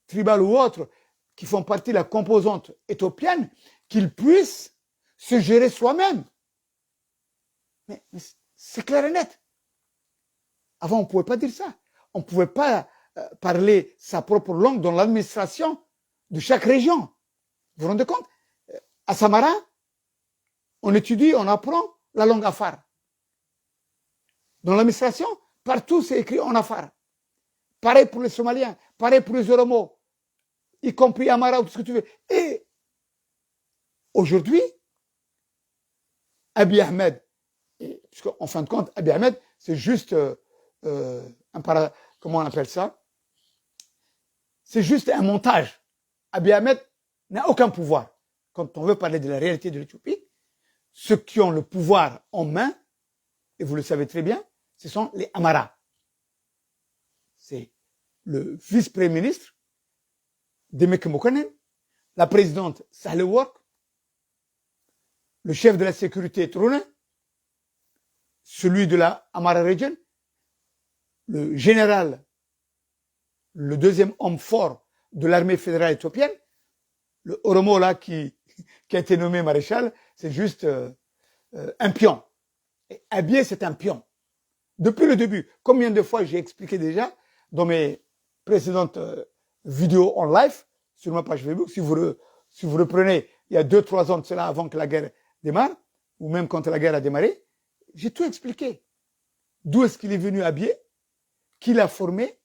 Speaker 1: tribale ou autre qui font partie de la composante éthiopienne, qu'ils puissent se gérer soi-même. Mais c'est clair et net. Avant, on ne pouvait pas dire ça. On ne pouvait pas parler sa propre langue dans l'administration de chaque région. Vous vous rendez compte? À Samara, on étudie, on apprend la langue Afar. Dans l'administration, partout c'est écrit en Afar. Pareil pour les Somaliens, pareil pour les Oromos, y compris Amara ou tout ce que tu veux. Et aujourd'hui, Abiy Ahmed, puisqu'en fin de compte, Abiy Ahmed, c'est juste comment on appelle ça? C'est juste un montage. Abiy Ahmed n'a aucun pouvoir. Quand on veut parler de la réalité de l'Éthiopie, ceux qui ont le pouvoir en main, et vous le savez très bien, ce sont les Amaras. C'est le vice-premier ministre, Demek Mokonnen, la présidente Sahle-Work, le chef de la sécurité Trune, celui de la Amara Region, le général, le deuxième homme fort de l'armée fédérale éthiopienne, le Oromo là qui a été nommé maréchal, c'est juste un pion. Et Abiy, c'est un pion. Depuis le début, combien de fois j'ai expliqué déjà dans mes précédentes vidéos en live sur ma page Facebook, si vous reprenez il y a 2-3 ans de cela avant que la guerre démarre, ou même quand la guerre a démarré, j'ai tout expliqué. D'où est-ce qu'il est venu Abiy, qui l'a formé,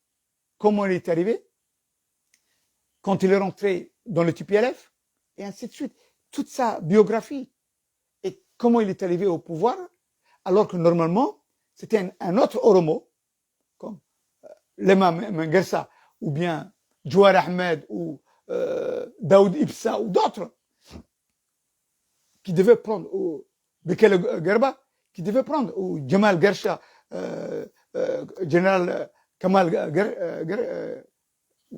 Speaker 1: comment il est arrivé, quand il est rentré dans le TPLF, et ainsi de suite. Toute sa biographie. Et comment il est arrivé au pouvoir, alors que normalement, c'était un autre Oromo, comme Lema Mengersa, ou bien Jawar Ahmed, ou Daoud Ibsa, ou d'autres, qui devaient prendre, ou Bekele Gerba, qui devaient prendre, ou Jamal Gersha, général Kamal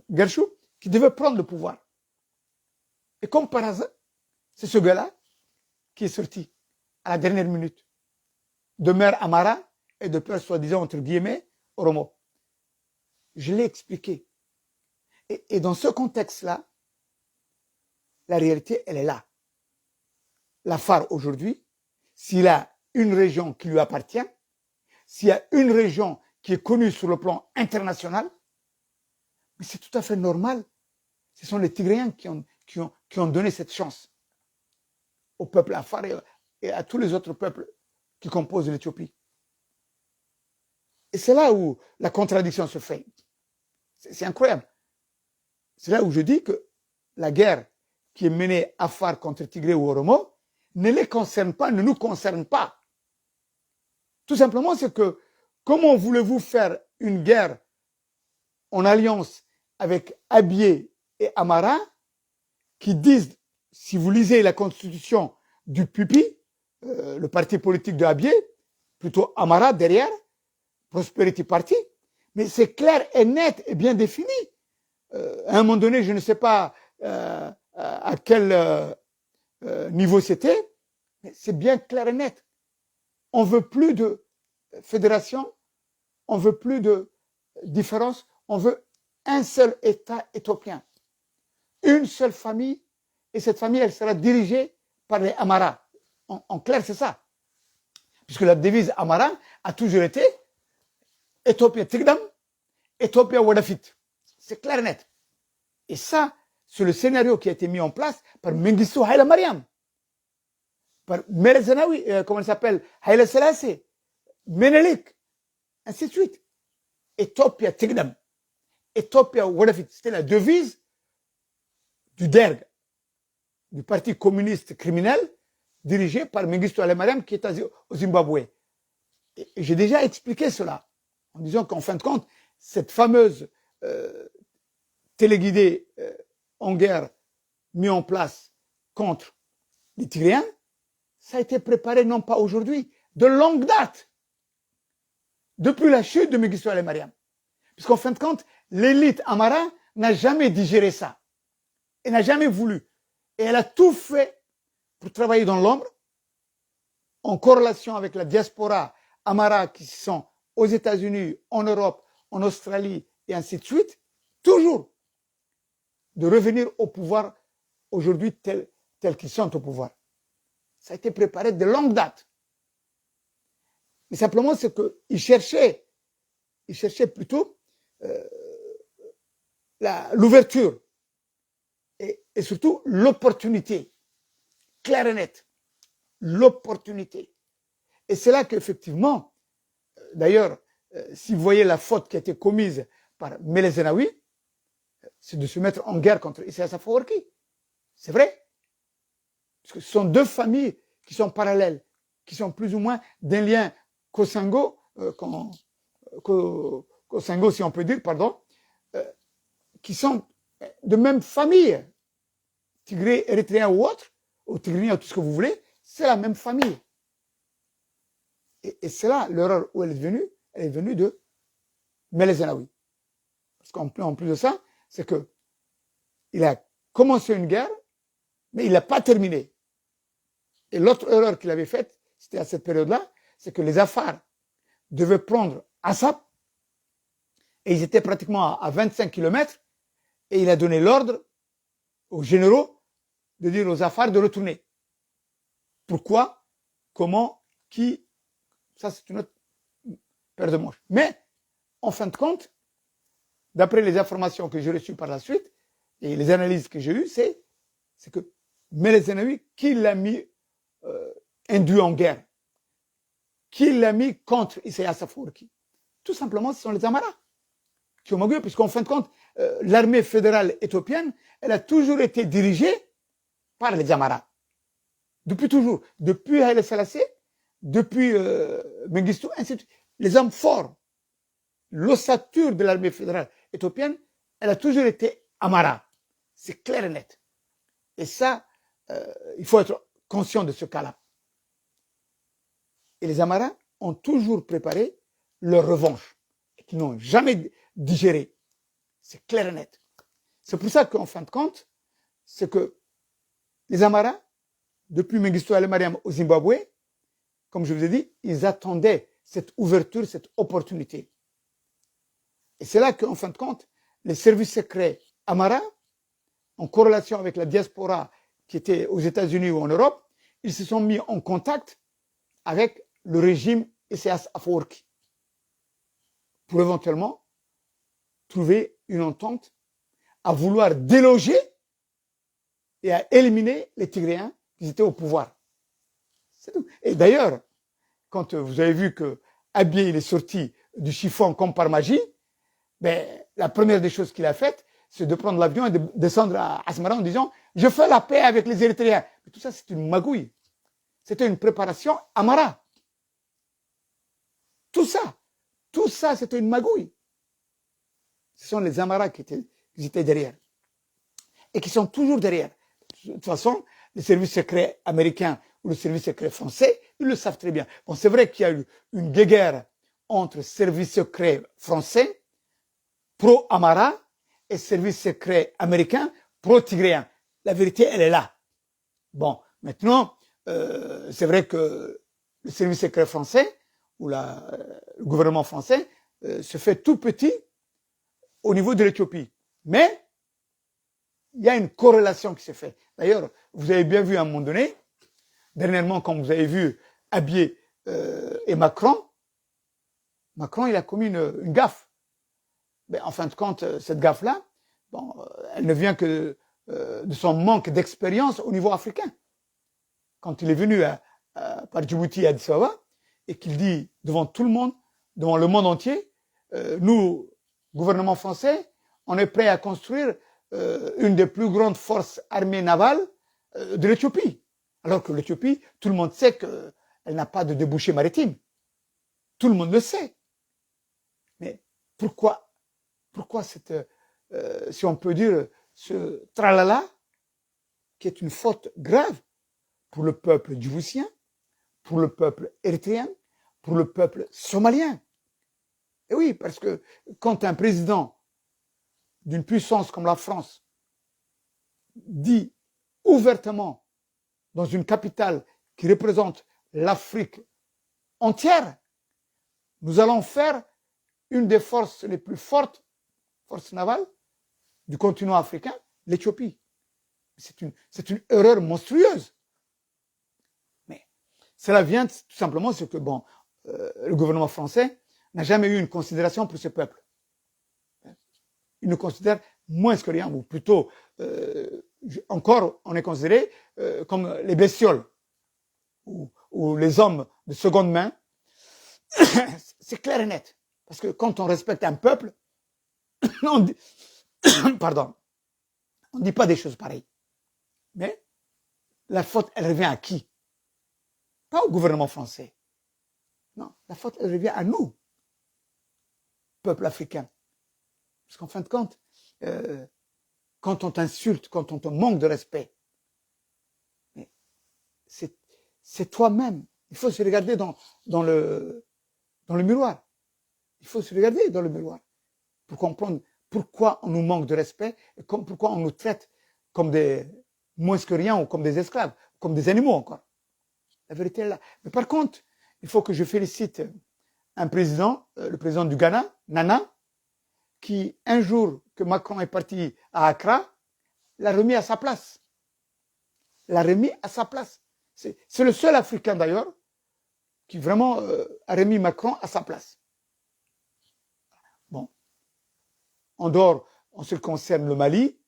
Speaker 1: Gershou, qui devait prendre le pouvoir. Et comme par hasard, c'est ce gars-là qui est sorti à la dernière minute. de mère Amara et de père soi-disant, entre guillemets, Oromo. Je l'ai expliqué. Et dans ce contexte-là, la réalité, elle est là. L'Afar, aujourd'hui, s'il a une région qui lui appartient, s'il y a une région qui est connue sur le plan international, mais c'est tout à fait normal. Ce sont les Tigréens qui ont donné cette chance au peuple Afar et à tous les autres peuples qui composent l'Éthiopie. Et c'est là où la contradiction se fait. C'est incroyable. C'est là où je dis que la guerre qui est menée Afar contre Tigré ou Oromo ne les concerne pas, ne nous concerne pas. Tout simplement, c'est que comment voulez-vous faire une guerre en alliance avec Abiy et Amara qui disent, si vous lisez la constitution du PUPI, le parti politique de Abiy, plutôt Amara derrière, Prosperity Party, mais c'est clair et net et bien défini. À un moment donné, je ne sais pas à quel niveau c'était, mais c'est bien clair et net. On veut plus de fédération, on veut plus de différence, on veut un seul État éthiopien, une seule famille, et cette famille, elle sera dirigée par les Amara. En clair, c'est ça. Puisque la devise Amara a toujours été Ethiopia Tigdam, Ethiopia Wadafit. C'est clair et net. Et ça, c'est le scénario qui a été mis en place par Mengistu Haile Mariam, par Meles Zenawi, comment il s'appelle, Haile Selassie, Menelik, ainsi de suite. Ethiopia Tigdam, Ethiopia Wadafit. C'était la devise du DERG, du parti communiste criminel, dirigé par Mengistu Haile Mariam, qui est au Zimbabwe. Et j'ai déjà expliqué cela, en disant qu'en fin de compte, cette fameuse téléguidée en guerre mise en place contre les Tigréens, ça a été préparé non pas aujourd'hui, de longue date, depuis la chute de Mengistu Haile Mariam. Puisqu'en fin de compte, l'élite Amara n'a jamais digéré ça. Elle n'a jamais voulu. Et elle a tout fait pour travailler dans l'ombre, en corrélation avec la diaspora Amara qui sont aux États-Unis, en Europe, en Australie et ainsi de suite, toujours de revenir au pouvoir aujourd'hui tels qu'ils sont au pouvoir. Ça a été préparé de longue date. Mais simplement, c'est qu'ils cherchaient plutôt l'ouverture et surtout l'opportunité, claire et nette, l'opportunité. Et c'est là qu'effectivement, d'ailleurs, si vous voyez la faute qui a été commise par Meles Zenawi, c'est de se mettre en guerre contre Isaias Afwerki. C'est vrai. Parce que ce sont deux familles qui sont parallèles, qui sont plus ou moins d'un lien Kosango, Kosango si on peut dire, pardon, qui sont de même famille. Tigré, érythréen ou autre, ou tigrien ou tout ce que vous voulez, c'est la même famille. Et c'est là l'erreur où elle est venue de Meles Zenawi. Parce qu'en plus de ça, c'est que il a commencé une guerre, mais il n'a pas terminé. Et l'autre erreur qu'il avait faite, c'était à cette période-là, c'est que les Afars devaient prendre Assap, et ils étaient pratiquement à 25 km, et il a donné l'ordre aux généraux de dire aux Afars de retourner. Pourquoi? Comment? Qui? Ça, c'est une autre paire de manches. Mais, en fin de compte, d'après les informations que j'ai reçues par la suite, et les analyses que j'ai eues, c'est que Meles Zenawi, qui l'a mis induit en guerre? Qui l'a mis contre Isaias Afwerki? Tout simplement, ce sont les Amara qui ont magué, puisqu'en fin de compte, l'armée fédérale éthiopienne, elle a toujours été dirigée par les Amara. Depuis toujours. Depuis Haile Selassie, depuis Mengistu, ainsi de suite. Les hommes forts. L'ossature de l'armée fédérale éthiopienne, elle a toujours été Amara. C'est clair et net. Et ça, il faut être conscient de ce cas-là. Et les Amaras ont toujours préparé leur revanche, et qu'ils n'ont jamais digéré. C'est clair et net. C'est pour ça qu'en fin de compte, c'est que les Amaras, depuis Mengistu Haile Mariam au Zimbabwe, comme je vous ai dit, ils attendaient cette ouverture, cette opportunité. Et c'est là qu'en fin de compte, les services secrets Amara, en corrélation avec la diaspora qui était aux États-Unis ou en Europe, ils se sont mis en contact avec le régime Isaias Afwerki pour éventuellement trouver une entente à vouloir déloger et à éliminer les Tigréens qui étaient au pouvoir. Et d'ailleurs, quand vous avez vu que Abiy il est sorti du chiffon comme par magie, ben, la première des choses qu'il a faites, c'est de prendre l'avion et de descendre à Asmara en disant « Je fais la paix avec les Érythréens ». Mais tout ça, c'est une magouille. C'était une préparation Amara. Tout ça, c'était une magouille. Ce sont les Amaras qui étaient derrière. Et qui sont toujours derrière. De toute façon, les services secrets américains ou les services secrets français, ils le savent très bien. Bon, c'est vrai qu'il y a eu une guerre entre services secrets français, pro-Amara, et services secrets américains, pro-tigréens. La vérité, elle est là. Bon, maintenant, c'est vrai que le service secret français ou le gouvernement français se fait tout petit au niveau de l'Éthiopie. Mais il y a une corrélation qui s'est faite. D'ailleurs, vous avez bien vu à un moment donné, dernièrement, quand vous avez vu Abiy et Macron, il a commis une gaffe. Mais en fin de compte, cette gaffe-là, bon, elle ne vient que de son manque d'expérience au niveau africain. Quand il est venu par Djibouti à Addis Ababa et qu'il dit devant tout le monde, devant le monde entier, nous, gouvernement français, on est prêt à construire une des plus grandes forces armées navales de l'Éthiopie. Alors que l'Éthiopie, tout le monde sait qu'elle n'a pas de débouché maritime. Tout le monde le sait. Mais pourquoi cette, si on peut dire, ce tralala, qui est une faute grave pour le peuple djiboutien, pour le peuple érythréen, pour le peuple somalien. Et oui, parce que quand un président d'une puissance comme la France dit ouvertement dans une capitale qui représente l'Afrique entière, nous allons faire une des forces les plus fortes, forces navales du continent africain, l'Éthiopie. C'est une erreur monstrueuse. Mais cela vient tout simplement ce que bon, le gouvernement français n'a jamais eu une considération pour ce peuple. Il nous considère moins que rien, ou plutôt, encore, on est considéré comme les bestioles, ou les hommes de seconde main. C'est clair et net. Parce que quand on respecte un peuple, on dit, pardon, on ne dit pas des choses pareilles. Mais la faute, elle revient à qui? Pas au gouvernement français. Non, la faute, elle revient à nous, peuple africain. Parce qu'en fin de compte, quand on t'insulte, quand on te manque de respect, c'est toi-même. Il faut se regarder dans le miroir. Il faut se regarder dans le miroir pour comprendre pourquoi on nous manque de respect et pourquoi on nous traite comme des moins que rien ou comme des esclaves, comme des animaux encore. La vérité est là. Mais par contre, il faut que je félicite un président, le président du Ghana, Nana, qui, un jour que Macron est parti à Accra, l'a remis à sa place. L'a remis à sa place. C'est le seul Africain d'ailleurs qui vraiment a remis Macron à sa place. Bon. En dehors, en ce qui concerne le Mali,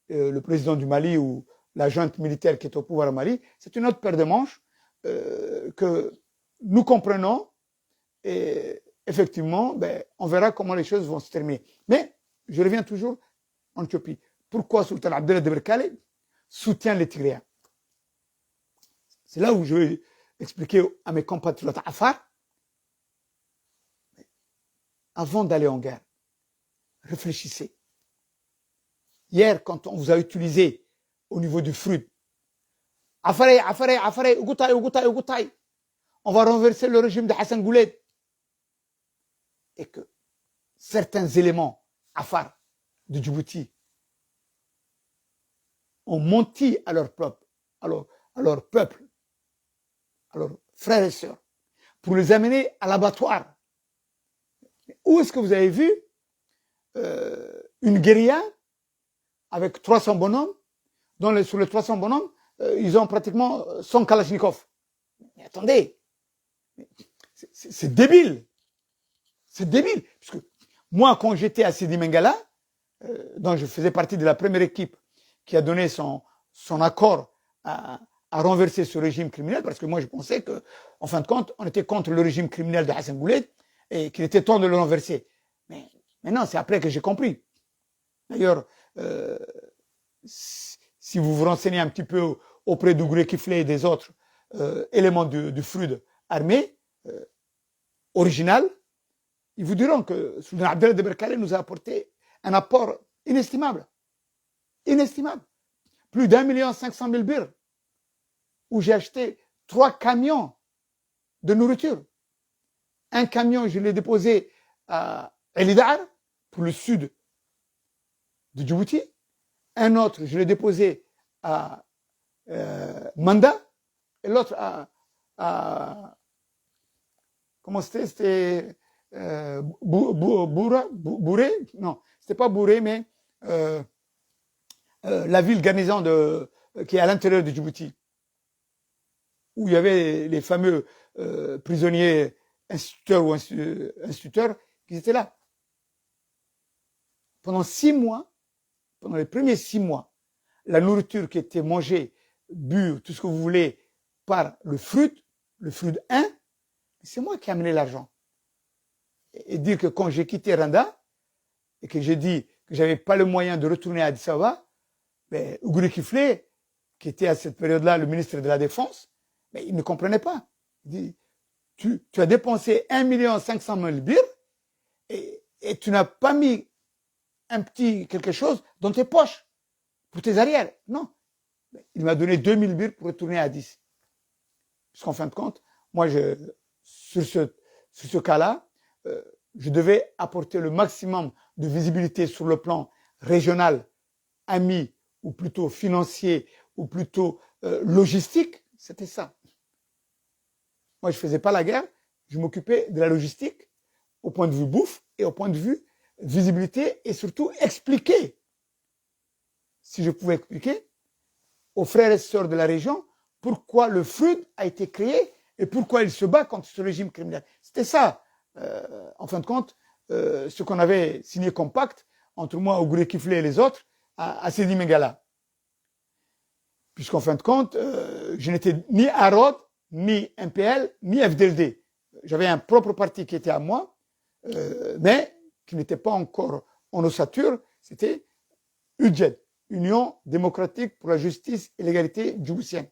Speaker 1: le président du Mali ou la junte militaire qui est au pouvoir au Mali, c'est une autre paire de manches que nous comprenons et effectivement, ben, on verra comment les choses vont se terminer. Mais je reviens toujours en Éthiopie. Pourquoi Sultan Abdullah de Berkane soutient les Tigréens? C'est là où je vais expliquer à mes compatriotes Afar. Avant d'aller en guerre, réfléchissez. Hier, quand on vous a utilisé au niveau du fruit, Afare, Ugoutaï, on va renverser le régime de Hassan Goulet. Et que certains éléments Afar de Djibouti ont menti à leur peuple, à leurs frères et sœurs pour les amener à l'abattoir. Où est-ce que vous avez vu une guérilla avec 300 bonhommes, sur les 300 bonhommes, ils ont pratiquement 100 Kalachnikov. Mais attendez, c'est débile. C'est débile. Parce que moi, quand j'étais à Sidi Mengala, dont je faisais partie de la première équipe qui a donné son accord à renverser ce régime criminel, parce que moi, je pensais que, en fin de compte, on était contre le régime criminel de Hassan Bouled et qu'il était temps de le renverser. Mais maintenant, c'est après que j'ai compris. D'ailleurs, si vous vous renseignez un petit peu auprès d'Ougré Kiflé et des autres éléments du FRUD armé original, ils vous diront que Soudan Abdellah de Berkale nous a apporté un apport inestimable. Inestimable. Plus d'1,5 million birrs, où j'ai acheté 3 camions de nourriture. Un camion, je l'ai déposé à El Idar, pour le sud de Djibouti. Un autre, je l'ai déposé à Manda. Et l'autre à comment c'était Bouré? Non, c'était pas Bouré, mais la ville garnison qui est à l'intérieur de Djibouti, où il y avait les fameux prisonniers instituteurs ou instituteurs qui étaient là. Pendant 6 mois, pendant les premiers 6 mois, la nourriture qui était mangée, bu, tout ce que vous voulez, par le FRUD 1, c'est moi qui ai amené l'argent. Et dire que quand j'ai quitté Randa, et que j'ai dit que j'avais pas le moyen de retourner à Addis Ababa, ben, Ougré Kiflé, qui était à cette période-là le ministre de la Défense, mais il ne comprenait pas. Il dit, tu as dépensé 1,5 million birrs et tu n'as pas mis un petit quelque chose dans tes poches pour tes arrières. Non. Il m'a donné 2000 birrs pour retourner à Addis. Parce qu'en fin de compte, moi, sur ce cas-là, je devais apporter le maximum de visibilité sur le plan régional, ami, ou plutôt financier, ou plutôt logistique. C'était ça. Moi, je faisais pas la guerre, je m'occupais de la logistique au point de vue bouffe et au point de vue visibilité et surtout expliquer, si je pouvais expliquer, aux frères et sœurs de la région pourquoi le FRUD a été créé et pourquoi il se bat contre ce régime criminel. C'était ça, en fin de compte, ce qu'on avait signé comme pacte entre moi, Ougré Kiflé et les autres à Sidi Mengala. Puisqu'en fin de compte, je n'étais ni Arod, ni MPL, ni FDLD. J'avais un propre parti qui était à moi, mais qui n'était pas encore en ossature, c'était UDJED, Union démocratique pour la justice et l'égalité djiboutienne.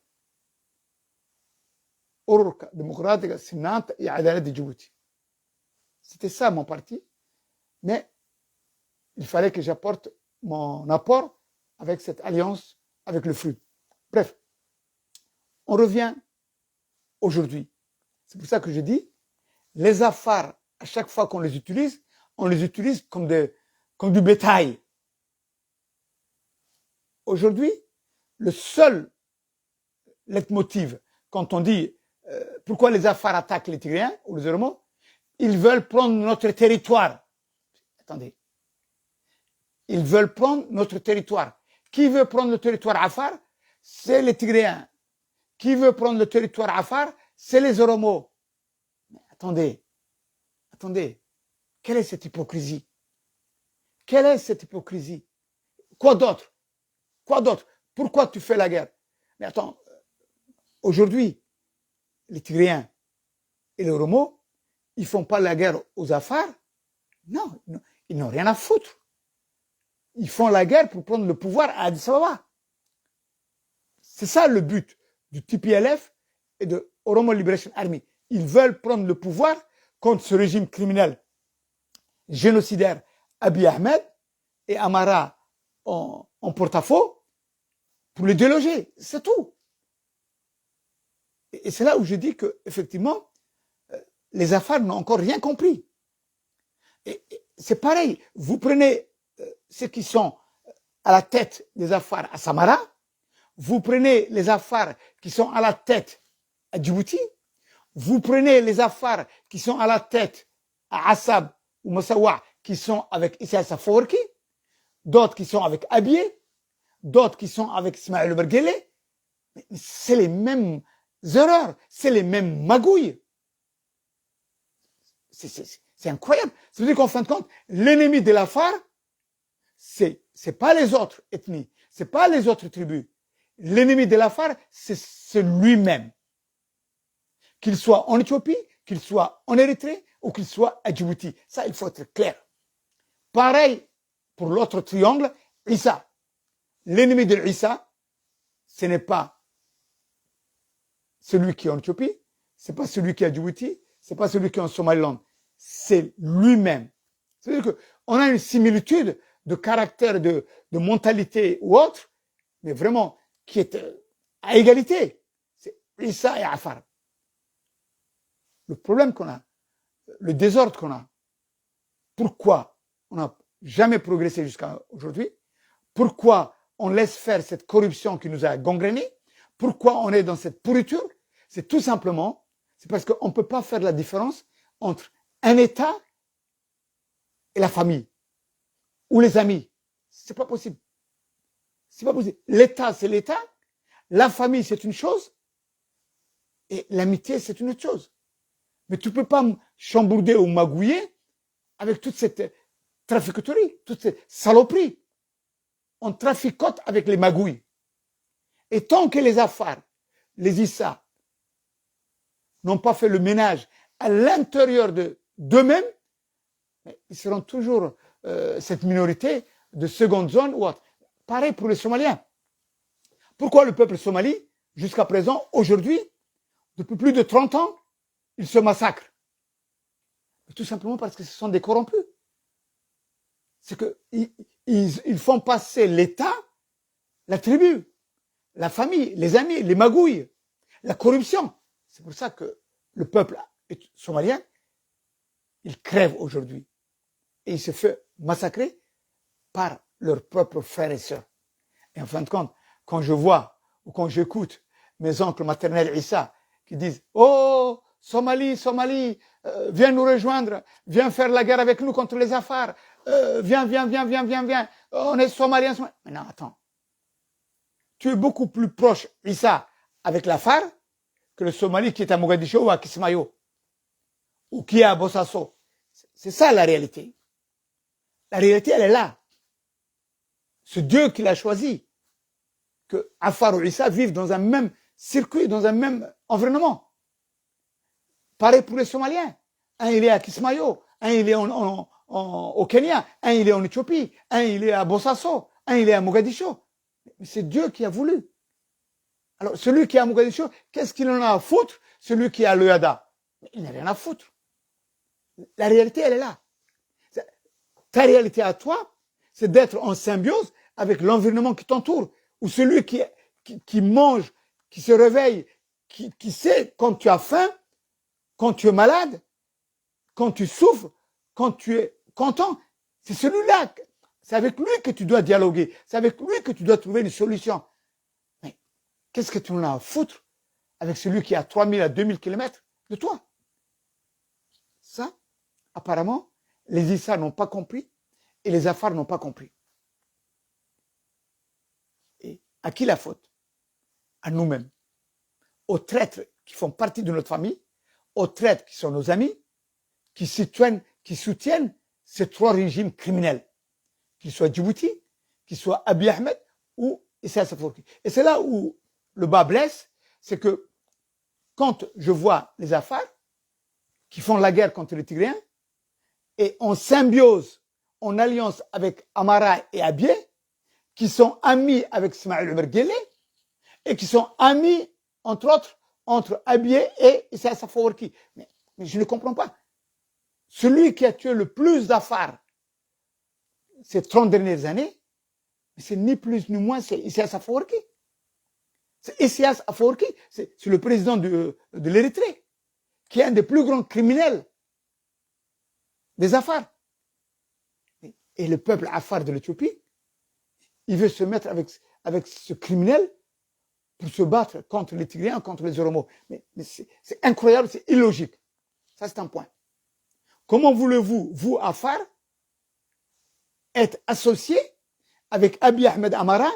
Speaker 1: Urka démocratique Sinant et Adalat de Djibouti. C'était ça mon parti, mais il fallait que j'apporte mon apport avec cette alliance avec le FRUD. Bref, on revient aujourd'hui. C'est pour ça que je dis, les affaires, à chaque fois qu'on les utilise, on les utilise comme du bétail. Aujourd'hui, le seul leitmotiv, quand on dit pourquoi les affaires attaquent les Tigréens ou les Oromo, ils veulent prendre notre territoire. Attendez. Ils veulent prendre notre territoire. Qui veut prendre le territoire Afar? C'est les Tigréens. Qui veut prendre le territoire Afar? C'est les Oromo. Mais attendez. Quelle est cette hypocrisie? Quelle est cette hypocrisie? Quoi d'autre? Pourquoi tu fais la guerre? Mais attends, aujourd'hui, les Tigréens et les Oromo, ils font pas la guerre aux Afars? Non, ils n'ont rien à foutre. Ils font la guerre pour prendre le pouvoir à Addis Ababa. C'est ça le but du TPLF et de Oromo Liberation Army. Ils veulent prendre le pouvoir contre ce régime criminel génocidaire Abiy Ahmed et Amara en porte-à-faux pour les déloger. C'est tout. Et c'est là où je dis que effectivement, les Afars n'ont encore rien compris. Et c'est pareil. Vous prenez ceux qui sont à la tête des Afars à Samara, vous prenez les Afars qui sont à la tête à Djibouti, Vous prenez les Afars qui sont à la tête, à Assab ou Messawa, qui sont avec Issa Safourki, d'autres qui sont avec Abiy, d'autres qui sont avec Ismaël Berghele. C'est les mêmes erreurs, c'est les mêmes magouilles. C'est incroyable. Ça veut dire qu'en fin de compte, l'ennemi de l'Afar, c'est pas les autres ethnies, c'est pas les autres tribus. L'ennemi de l'Afar, c'est lui-même. Qu'il soit en Éthiopie, qu'il soit en Érythrée ou qu'il soit à Djibouti. Ça, il faut être clair. Pareil pour l'autre triangle, Issa. L'ennemi de Issa, ce n'est pas celui qui est en Éthiopie, c'est pas celui qui est à Djibouti, c'est pas celui qui est en Somaliland. C'est lui-même. C'est-à-dire qu'on a une similitude de caractère, de mentalité ou autre, mais vraiment qui est à égalité. C'est Issa et Afar. Le problème qu'on a, le désordre qu'on a, pourquoi on n'a jamais progressé jusqu'à aujourd'hui, pourquoi on laisse faire cette corruption qui nous a gangrénés, pourquoi on est dans cette pourriture, c'est tout simplement, c'est parce qu'on ne peut pas faire la différence entre un État et la famille, ou les amis. C'est pas possible. C'est pas possible. L'État, c'est l'État, la famille, c'est une chose, et l'amitié, c'est une autre chose. Mais tu ne peux pas chambourder ou magouiller avec toute cette traficoterie, toute cette saloperie. On traficote avec les magouilles. Et tant que les Afars, les Issa, n'ont pas fait le ménage à l'intérieur d'eux-mêmes, ils seront toujours cette minorité de seconde zone ou autre. Pareil pour les Somaliens. Pourquoi le peuple somali, jusqu'à présent, aujourd'hui, depuis plus de 30 ans, il se massacre? Tout simplement parce que ce sont des corrompus. C'est qu'ils font passer l'État, la tribu, la famille, les amis, les magouilles, la corruption. C'est pour ça que le peuple somalien, il crève aujourd'hui. Et il se fait massacrer par leurs propres frères et sœurs. Et en fin de compte, quand je vois ou quand j'écoute mes oncles maternels Issa qui disent « Oh, Somalie, Somalie, viens nous rejoindre, viens faire la guerre avec nous contre les Afars, viens, on est Somaliens. » Mais non, attends. Tu es beaucoup plus proche, Issa, avec l'Afar que le Somalie qui est à Mogadiscio ou à Kismayo ou qui est à Bosaso. C'est ça la réalité. La réalité, elle est là. C'est Dieu qui l'a choisi. Que Afar ou Issa vivent dans un même circuit, dans un même environnement. Pareil pour les Somaliens. Un, il est à Kismayo. Un, il est au Kenya. Un, il est en Éthiopie. Un, il est à Bosaso. Un, il est à Mogadiscio. Mais c'est Dieu qui a voulu. Alors, celui qui est à Mogadiscio, qu'est-ce qu'il en a à foutre? Celui qui est à l'Oyada. Il n'a rien à foutre. La réalité, elle est là. Ta réalité à toi, c'est d'être en symbiose avec l'environnement qui t'entoure. Ou celui qui mange, qui se réveille, qui sait quand tu as faim, quand tu es malade, quand tu souffres, quand tu es content. C'est celui-là. C'est avec lui que tu dois dialoguer. C'est avec lui que tu dois trouver une solution. Mais qu'est-ce que tu en as à foutre avec celui qui est à 3000 à 2000 km de toi? Ça, apparemment, les Issa n'ont pas compris et les Afars n'ont pas compris. Et à qui la faute? À nous-mêmes. Aux traîtres qui font partie de notre famille, aux traîtres qui sont nos amis, qui soutiennent ces trois régimes criminels, qu'ils soient Djibouti, qu'ils soient Abiy Ahmed ou Issa Safourki. Et c'est là où le bas blesse, c'est que quand je vois les Afars qui font la guerre contre les Tigréens et en symbiose, en alliance avec Amara et Abiy, qui sont amis avec Ismaël Omar Guelleh et qui sont amis, entre autres, entre Abiy et Issa Safourki. Mais je ne comprends pas. Celui qui a tué le plus d'Afars ces 30 dernières années, c'est ni plus ni moins, c'est Issa Safourki. C'est Issa Safourki, c'est le président de l'Érythrée, qui est un des plus grands criminels des Afars. Et le peuple Afar de l'Éthiopie, il veut se mettre avec ce criminel pour se battre contre les Tigréens, contre les Oromos. Mais c'est incroyable, c'est illogique. Ça, c'est un point. Comment voulez-vous, vous, Afar, être associé avec Abiy Ahmed Amara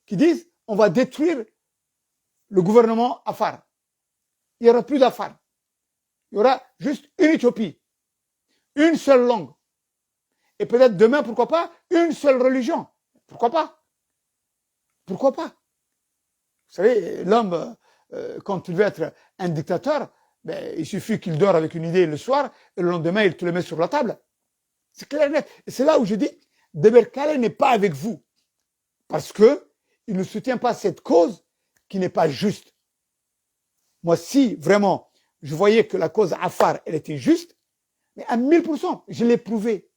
Speaker 1: qui disent on va détruire le gouvernement Afar. Il n'y aura plus d'Afar. Il y aura juste une Éthiopie, une seule langue. Et peut-être demain, pourquoi pas, une seule religion. Pourquoi pas? Pourquoi pas? Vous savez, l'homme, quand il veut être un dictateur, ben, il suffit qu'il dort avec une idée le soir et le lendemain, il te le met sur la table. C'est clair et net. Et c'est là où je dis, Deberkale n'est pas avec vous. Parce que il ne soutient pas cette cause qui n'est pas juste. Moi, si vraiment je voyais que la cause Afar, elle était juste, mais à 1000%, je l'ai prouvé.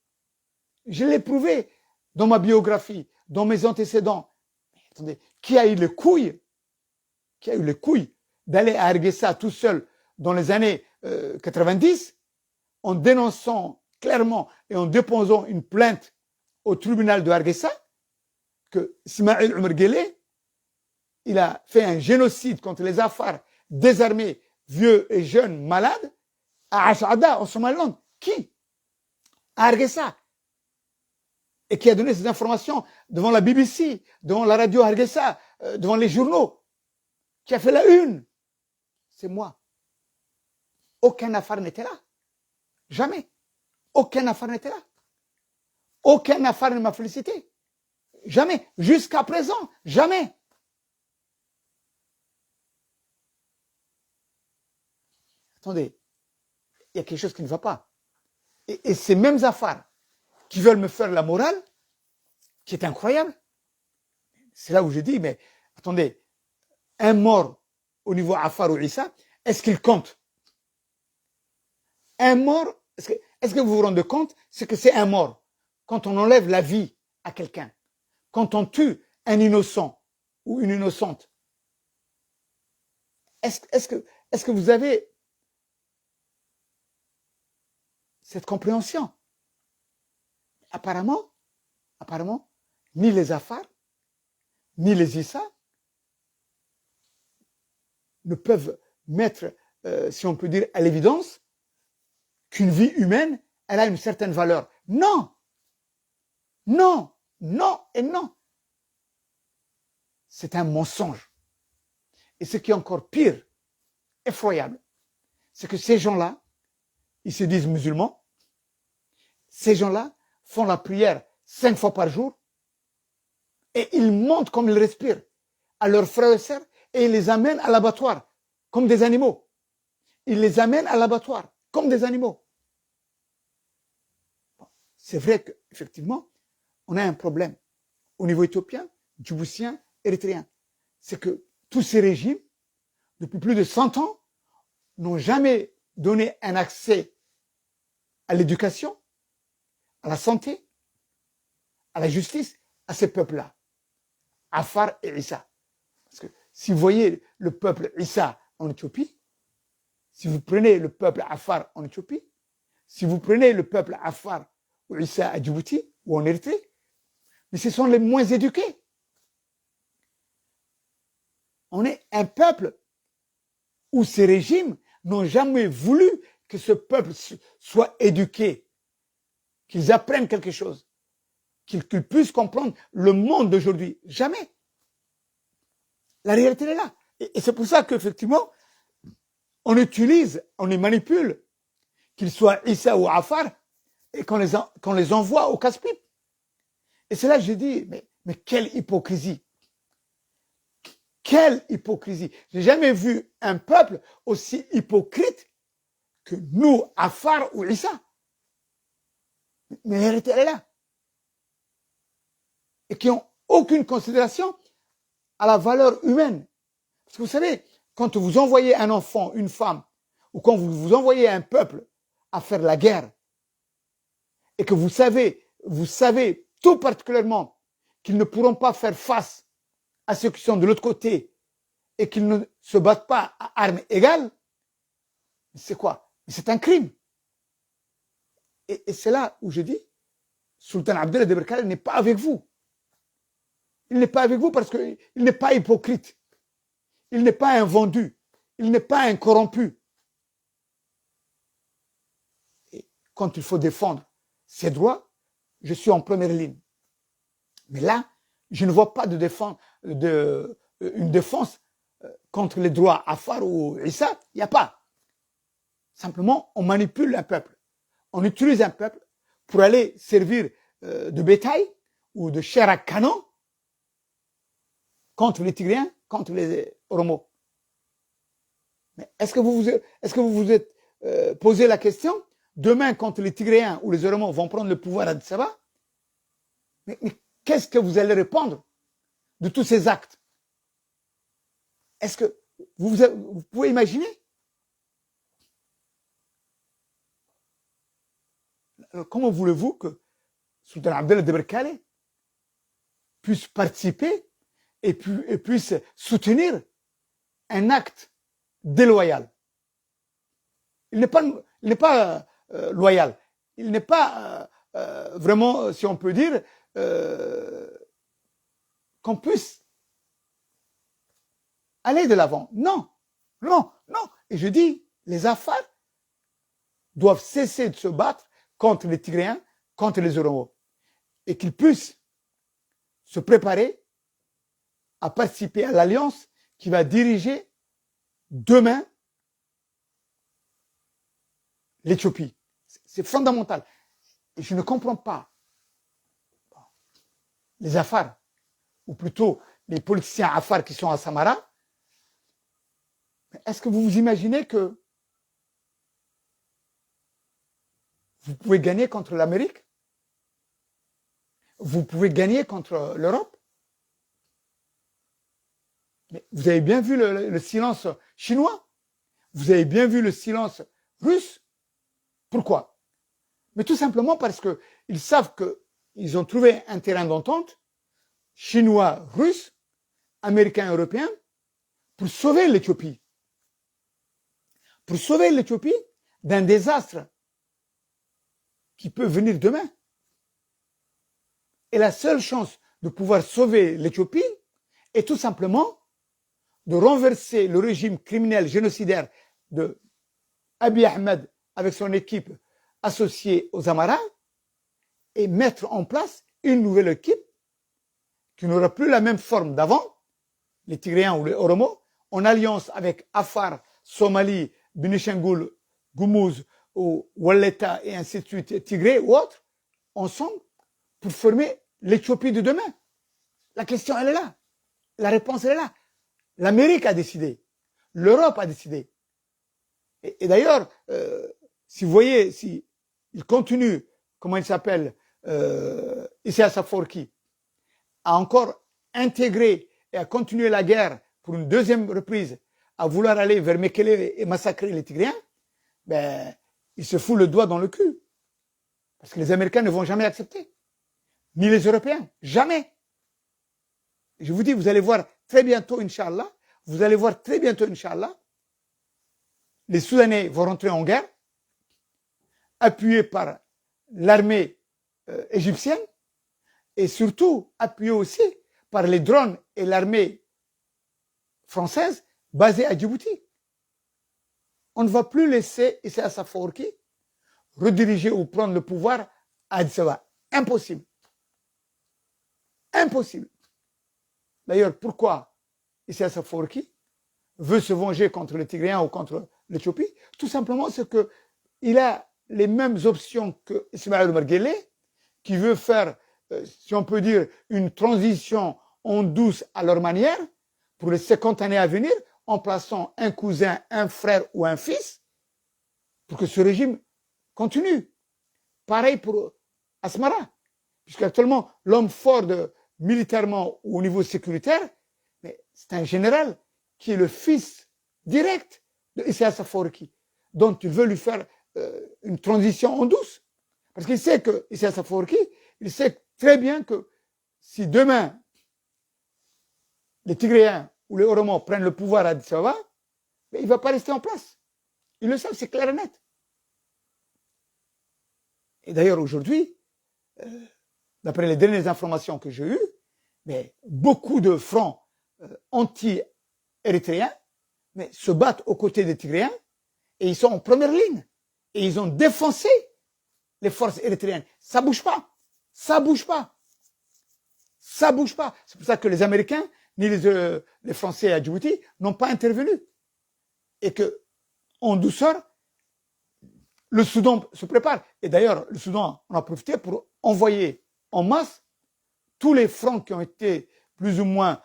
Speaker 1: Je l'ai prouvé dans ma biographie, dans mes antécédents. Mais attendez, qui a eu les couilles d'aller à Hargeisa tout seul dans les années 90 en dénonçant clairement et en déposant une plainte au tribunal de Hargeisa que Ismaël Omar Guelleh, il a fait un génocide contre les Afars désarmés, vieux et jeunes, malades, à Ashada, en Somaliland. Qui? À Hargeisa. Et qui a donné ces informations devant la BBC, devant la radio Hargeisa, devant les journaux. Qui a fait la une? C'est moi. Aucun Afar n'était là. Jamais. Aucun Afar n'était là. Aucun Afar ne m'a félicité. Jamais. Jusqu'à présent, jamais. Attendez, il y a quelque chose qui ne va pas. Et ces mêmes Afars qui veulent me faire la morale, qui est incroyable, c'est là où je dis, mais attendez, un mort au niveau Afar ou Issa, est-ce qu'il compte? Un mort, est-ce que vous vous rendez compte, c'est que c'est un mort quand on enlève la vie à quelqu'un, quand on tue un innocent ou une innocente. Est-ce que vous avez cette compréhension? Apparemment, ni les Afars, ni les Issa ne peuvent mettre, si on peut dire, à l'évidence qu'une vie humaine, elle a une certaine valeur. Non! Non! Non et non! C'est un mensonge. Et ce qui est encore pire, effroyable, c'est que ces gens-là, ils se disent musulmans, ces gens-là font la prière 5 fois par jour et ils montent comme ils respirent à leurs frères et sœurs et ils les amènent à l'abattoir comme des animaux. Ils les amènent à l'abattoir comme des animaux. C'est vrai qu'effectivement, on a un problème au niveau éthiopien, djiboutien, érythréen. C'est que tous ces régimes, depuis plus de 100 ans, n'ont jamais donné un accès à l'éducation, à la santé, à la justice, à ces peuples-là, Afar et Issa. Parce que si vous voyez le peuple Issa en Éthiopie, si vous prenez le peuple Afar en Éthiopie, si vous prenez le peuple Afar ou Issa à Djibouti ou en Érythrée, mais ce sont les moins éduqués. On est un peuple où ces régimes n'ont jamais voulu que ce peuple soit éduqué, qu'ils apprennent quelque chose, qu'ils puissent comprendre le monde d'aujourd'hui. Jamais. La réalité elle est là. Et c'est pour ça qu'effectivement, on utilise, on les manipule, qu'ils soient Issa ou Afar, et qu'on les envoie au casse-pipe. Et c'est là que je dis, mais quelle hypocrisie. Quelle hypocrisie. J'ai jamais vu un peuple aussi hypocrite que nous, Afar ou Issa. Mais la réalité, elle est là. Et qui n'ont aucune considération à la valeur humaine. Parce que vous savez, quand vous envoyez un enfant, une femme, ou quand vous envoyez un peuple à faire la guerre, et que vous savez tout particulièrement qu'ils ne pourront pas faire face à ceux qui sont de l'autre côté et qu'ils ne se battent pas à armes égales, c'est quoi? C'est un crime. Et c'est là où je dis, Sultan Abdallah Deberkale n'est pas avec vous. Il n'est pas avec vous parce qu'il n'est pas hypocrite. il n'est pas un vendu, il n'est pas un corrompu. Et quand il faut défendre ses droits, je suis en première ligne. Mais là, je ne vois pas une défense contre les droits Afar ou Issa, il n'y a pas. Simplement, on manipule un peuple. On utilise un peuple pour aller servir de bétail ou de chair à canon contre les Tigréens, contre les Oromos. Mais est-ce que vous vous êtes posé la question, demain, quand les Tigréens ou les Oromos vont prendre le pouvoir à Addis Ababa, mais qu'est-ce que vous allez répondre de tous ces actes? Est-ce que vous pouvez imaginer? Alors, comment voulez-vous que Sultan Abdel Deberkale puisse participer et puisse soutenir un acte déloyal? Il n'est pas loyal. Il n'est pas vraiment, si on peut dire, qu'on puisse aller de l'avant. Non, non, non. Et je dis, les Afars doivent cesser de se battre contre les Tigréens, contre les Oromos, et qu'ils puissent se préparer à participer à l'alliance qui va diriger demain l'Éthiopie. C'est fondamental. Et je ne comprends pas les Afars, ou plutôt les politiciens Afars qui sont à Samara. Est-ce que vous vous imaginez que vous pouvez gagner contre l'Amérique? Vous pouvez gagner contre l'Europe? Mais vous avez bien vu le silence chinois? Vous avez bien vu le silence russe? Pourquoi? Mais tout simplement parce qu'ils savent qu'ils ont trouvé un terrain d'entente chinois, russe, américain, européen pour sauver l'Éthiopie. Pour sauver l'Éthiopie d'un désastre qui peut venir demain. Et la seule chance de pouvoir sauver l'Éthiopie est tout simplement de renverser le régime criminel génocidaire de Abiy Ahmed avec son équipe associée aux Amaras et mettre en place une nouvelle équipe qui n'aura plus la même forme d'avant, les Tigréens ou les Oromos, en alliance avec Afar, Somalie, Bénichangul, Goumouz, ou Walleta et ainsi de suite, Tigré ou autres, ensemble pour former l'Éthiopie de demain. La question, elle est là. La réponse, elle est là. L'Amérique a décidé. L'Europe a décidé. Et d'ailleurs, si vous voyez, si il continue, comment il s'appelle, Isaias Afwerki, à encore intégrer et à continuer la guerre pour une deuxième reprise, à vouloir aller vers Mekele et massacrer les Tigréens, ben, il se fout le doigt dans le cul. Parce que les Américains ne vont jamais accepter. Ni les Européens. Jamais. Je vous dis, vous allez voir très bientôt, Inch'Allah, vous allez voir très bientôt, Inch'Allah, les Soudanais vont rentrer en guerre, appuyés par l'armée égyptienne, et surtout appuyés aussi par les drones et l'armée française basée à Djibouti. On ne va plus laisser Isaias Afwerki rediriger ou prendre le pouvoir à Addis Ababa. Impossible. Impossible. D'ailleurs, pourquoi Isaias Afwerki veut se venger contre les Tigréens ou contre l'Éthiopie? Tout simplement, c'est qu'il a les mêmes options que Ismaël Omar Guelleh, qui veut faire, si on peut dire, une transition en douce à leur manière pour les 50 années à venir, en plaçant un cousin, un frère ou un fils, pour que ce régime continue. Pareil pour Asmara, puisqu'actuellement, l'homme fort militairement ou au niveau sécuritaire, c'est un général qui est le fils direct de Isaias Afwerki, dont il veut lui faire une transition en douce. Parce qu'il sait que Isaias Afwerki, il sait très bien que si demain, les Tigréens ou les Oromos prennent le pouvoir à Addis Ababa, il ne va pas rester en place. Ils le savent, c'est clair et net. Et d'ailleurs, aujourd'hui, d'après les dernières informations que j'ai eues, mais beaucoup de fronts anti-RDC érythréens, mais se battent aux côtés des Tigréens et ils sont en première ligne. Et ils ont défoncé les forces érythréennes. Ça bouge pas. Ça bouge pas. Ça bouge pas. C'est pour ça que les Américains, ni les Français à Djibouti n'ont pas intervenu. Et que, en douceur, le Soudan se prépare. Et d'ailleurs, le Soudan en a profité pour envoyer en masse tous les fronts qui ont été plus ou moins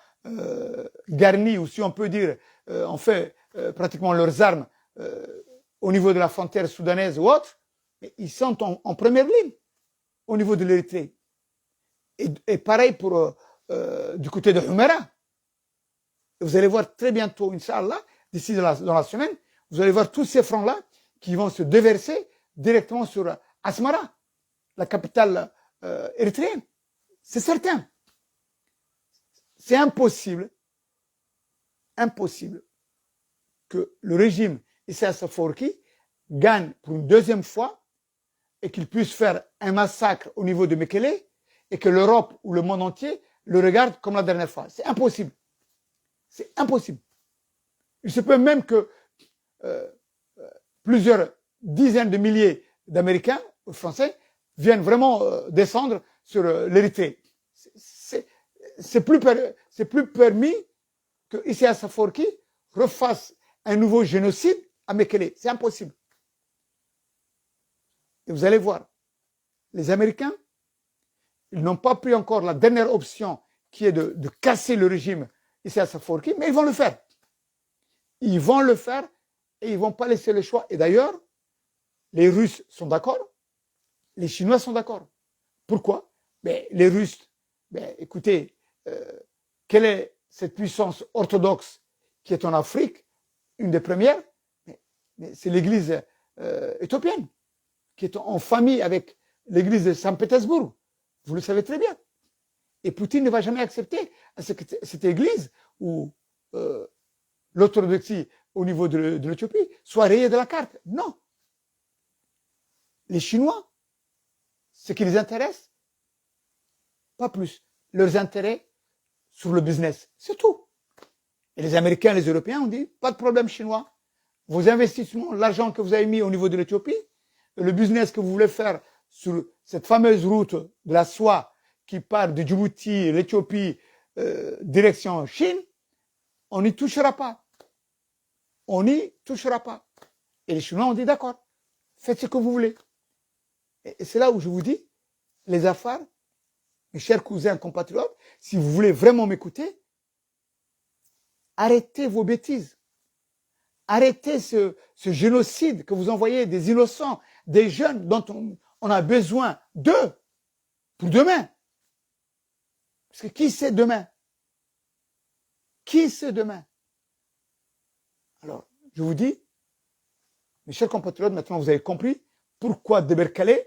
Speaker 1: garnis, ou si on peut dire, ont fait pratiquement leurs armes au niveau de la frontière soudanaise ou autre, mais ils sont en première ligne au niveau de l'Érythrée. Et pareil pour du côté de Humera. Vous allez voir très bientôt, Inch'Allah, d'ici dans la semaine, vous allez voir tous ces fronts-là qui vont se déverser directement sur Asmara, la capitale érythréenne. C'est certain. C'est impossible que le régime Issaïas Afwerki gagne pour une deuxième fois et qu'il puisse faire un massacre au niveau de Mekele et que l'Europe ou le monde entier le regarde comme la dernière fois. C'est impossible. C'est impossible. Il se peut même que plusieurs dizaines de milliers d'Américains ou Français viennent vraiment descendre sur l'Érythrée. C'est plus permis que Issaïas Afwerki refasse un nouveau génocide à Mekele. C'est impossible. Et vous allez voir, les Américains, ils n'ont pas pris encore la dernière option qui est de casser le régime Issaïas Afwerki, mais ils vont le faire. Ils vont le faire et ils ne vont pas laisser le choix. Et d'ailleurs, les Russes sont d'accord, les Chinois sont d'accord. Pourquoi? Les Russes, écoutez, quelle est cette puissance orthodoxe qui est en Afrique, une des premières? Mais c'est l'église éthiopienne, qui est en famille avec l'église de Saint-Pétersbourg. Vous le savez très bien. Et Poutine ne va jamais accepter cette église où l'orthodoxie au niveau de l'Éthiopie soit rayée de la carte. Non. Les Chinois, ce qui les intéresse, pas plus. Leurs intérêts sur le business, c'est tout. Et les Américains, les Européens ont dit, pas de problème chinois. Vos investissements, l'argent que vous avez mis au niveau de l'Éthiopie, le business que vous voulez faire sur cette fameuse route de la soie qui part de Djibouti, l'Éthiopie, direction Chine, on n'y touchera pas. On n'y touchera pas. Et les Chinois ont dit, d'accord, faites ce que vous voulez. Et c'est là où je vous dis, les affaires, mes chers cousins, compatriotes, si vous voulez vraiment m'écouter, arrêtez vos bêtises. Arrêtez ce génocide que vous envoyez des innocents, des jeunes dont on a besoin d'eux pour demain. Parce que qui sait demain? Qui sait demain? Alors, je vous dis, mes chers compatriotes, maintenant vous avez compris pourquoi Deberkale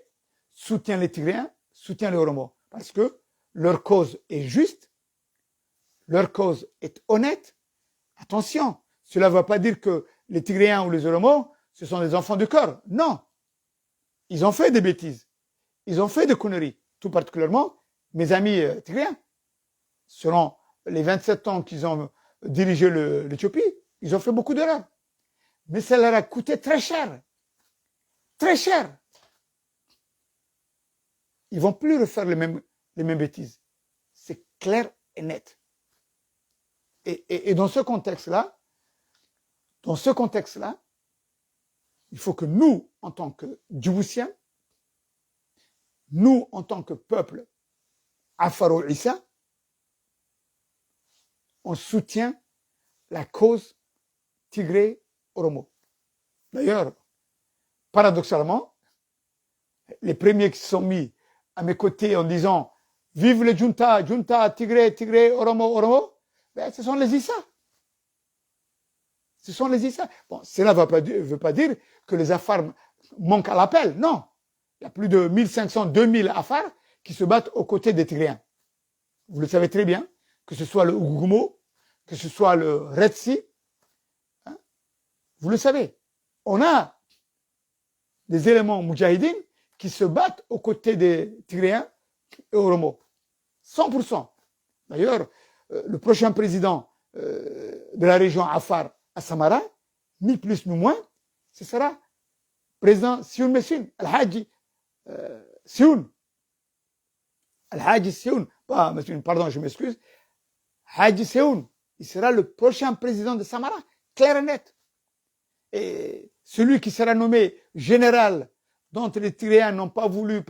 Speaker 1: soutient les Tigréens, soutient les Oromos. Parce que leur cause est juste, leur cause est honnête. Attention, cela ne veut pas dire que les Tigréens ou les Oromos, ce sont des enfants de cœur. Non. Ils ont fait des bêtises. Ils ont fait des conneries. Tout particulièrement, mes amis Tigréens. Selon les 27 ans qu'ils ont dirigé l'Éthiopie, ils ont fait beaucoup d'erreurs. Mais ça leur a coûté très cher. Très cher. Ils ne vont plus refaire les mêmes bêtises. C'est clair et net. Et dans ce contexte-là, il faut que nous, en tant que Djiboutiens, nous, en tant que peuple Afaro-Issa, on soutient la cause Tigré-Oromo. D'ailleurs, paradoxalement, les premiers qui se sont mis à mes côtés en disant « Vive les Junta, Junta, Tigré, Oromo », ce sont les Issa. Ce sont les Issa. Bon, cela ne veut pas dire que les Afars manquent à l'appel. Non. Il y a plus de 1500, 2000 Afars qui se battent aux côtés des Tigréens. Vous le savez très bien, que ce soit le Ougumo, que ce soit le Retsi. Hein, vous le savez. On a des éléments moudjahidines qui se battent aux côtés des Tigréens et Oromo. 100%. D'ailleurs, le prochain président de la région Afar à Samara, ni plus ni moins, ce sera président Sioun Messin, Al-Haji Sioun. Al-Haji Sioun, pas Messin, pardon, je m'excuse. Haji Sioun, il sera le prochain président de Samara, clair et net. Et celui qui sera nommé général, dont les Tyriens n'ont pas voulu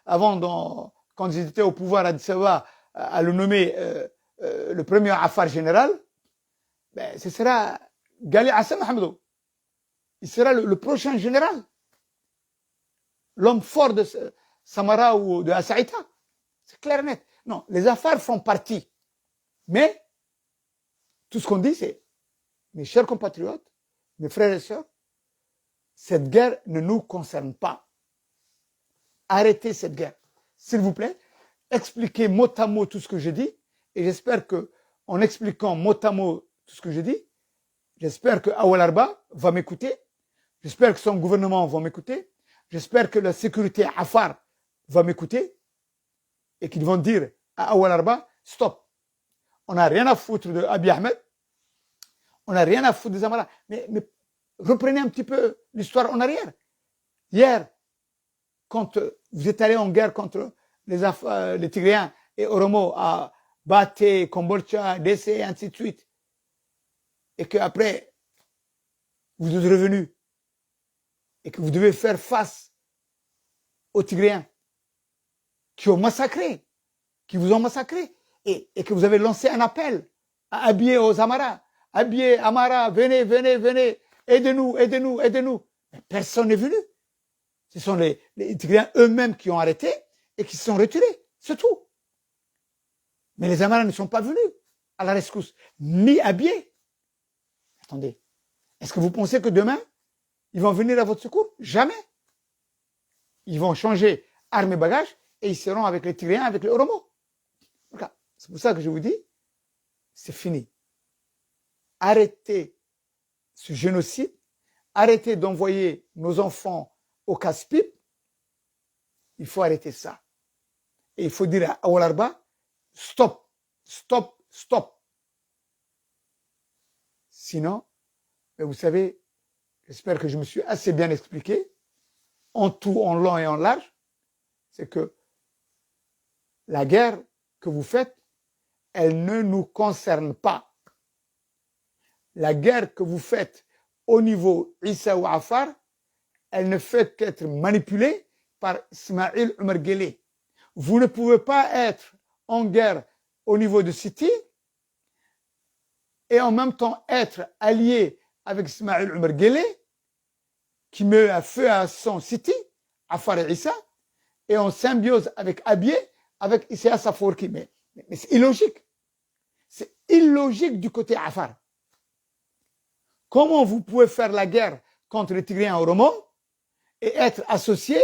Speaker 1: avant, quand ils étaient au pouvoir à Addis Abeba, à le nommer le premier Afar général, ben, ce sera Gali Hassan Mohamedou. Il sera le prochain général. L'homme fort de Samara ou de Assaïta. C'est clair et net. Non, les Afars font partie. Mais, tout ce qu'on dit, c'est, mes chers compatriotes, mes frères et sœurs, cette guerre ne nous concerne pas. Arrêtez cette guerre. S'il vous plaît, expliquez mot à mot tout ce que je dis. Et j'espère que, en expliquant mot à mot tout ce que je dis, j'espère que Awal Arba va m'écouter. J'espère que son gouvernement va m'écouter. J'espère que la sécurité Afar va m'écouter. Et qu'ils vont dire à Awal Arba, stop. On n'a rien à foutre de Abiy Ahmed. On n'a rien à foutre des Amara. Mais reprenez un petit peu l'histoire en arrière. Hier, quand vous êtes allé en guerre contre les Tigréens et Oromo à Baté, Kombolcha, DC, et ainsi de suite, et qu'après, vous êtes revenus et que vous devez faire face aux Tigréens qui ont massacré, qui vous ont massacré, et que vous avez lancé un appel à habiller aux Amara, habiller Amara, venez, venez, venez, aidez-nous, aidez-nous, aidez-nous. Mais personne n'est venu. Ce sont les Tigréens eux-mêmes qui ont arrêté et qui se sont retirés, c'est tout. Mais les Amara ne sont pas venus à la rescousse, ni habillés. Attendez, est-ce que vous pensez que demain, ils vont venir à votre secours? Jamais. Ils vont changer armes et bagages et ils seront avec les Tigréens, avec les Oromo. C'est pour ça que je vous dis, c'est fini. Arrêtez ce génocide, arrêtez d'envoyer nos enfants au casse-pipe. Il faut arrêter ça. Et il faut dire à Awal Arba, stop, stop, stop. Sinon, vous savez, j'espère que je me suis assez bien expliqué, en tout, en long et en large, c'est que la guerre que vous faites, elle ne nous concerne pas. La guerre que vous faites au niveau Issa ou Afar, elle ne fait qu'être manipulée par Ismaïl Omar Guelleh. Vous ne pouvez pas être en guerre au niveau de Siti et en même temps être allié avec Ismaïl Omar Guelleh qui met à feu à son Siti, Afar et Issa, et en symbiose avec Abiy, avec Issa Safourki. Mais c'est illogique. C'est illogique du côté Afar. Comment vous pouvez faire la guerre contre les Tigréens Oromo et être associé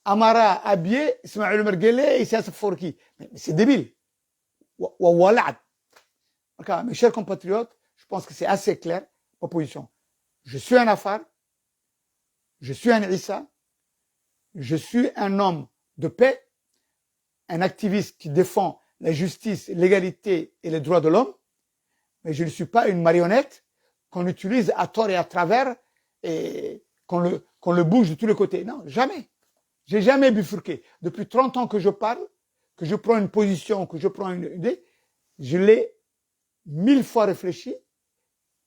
Speaker 1: Amara, Abiy, Ismaïl Omar Guelleh et Issa Safourki? Mais c'est débile. Mes chers compatriotes, je pense que c'est assez clair ma position. Je suis un Afar, je suis un Issa, je suis un homme de paix, un activiste qui défend la justice, l'égalité et les droits de l'homme, mais je ne suis pas une marionnette qu'on utilise à tort et à travers et qu'on le bouge de tous les côtés. Non, jamais. J'ai jamais bifurqué. Depuis 30 ans que je parle, que je prends une position, que je prends une idée, je l'ai 1000 fois réfléchi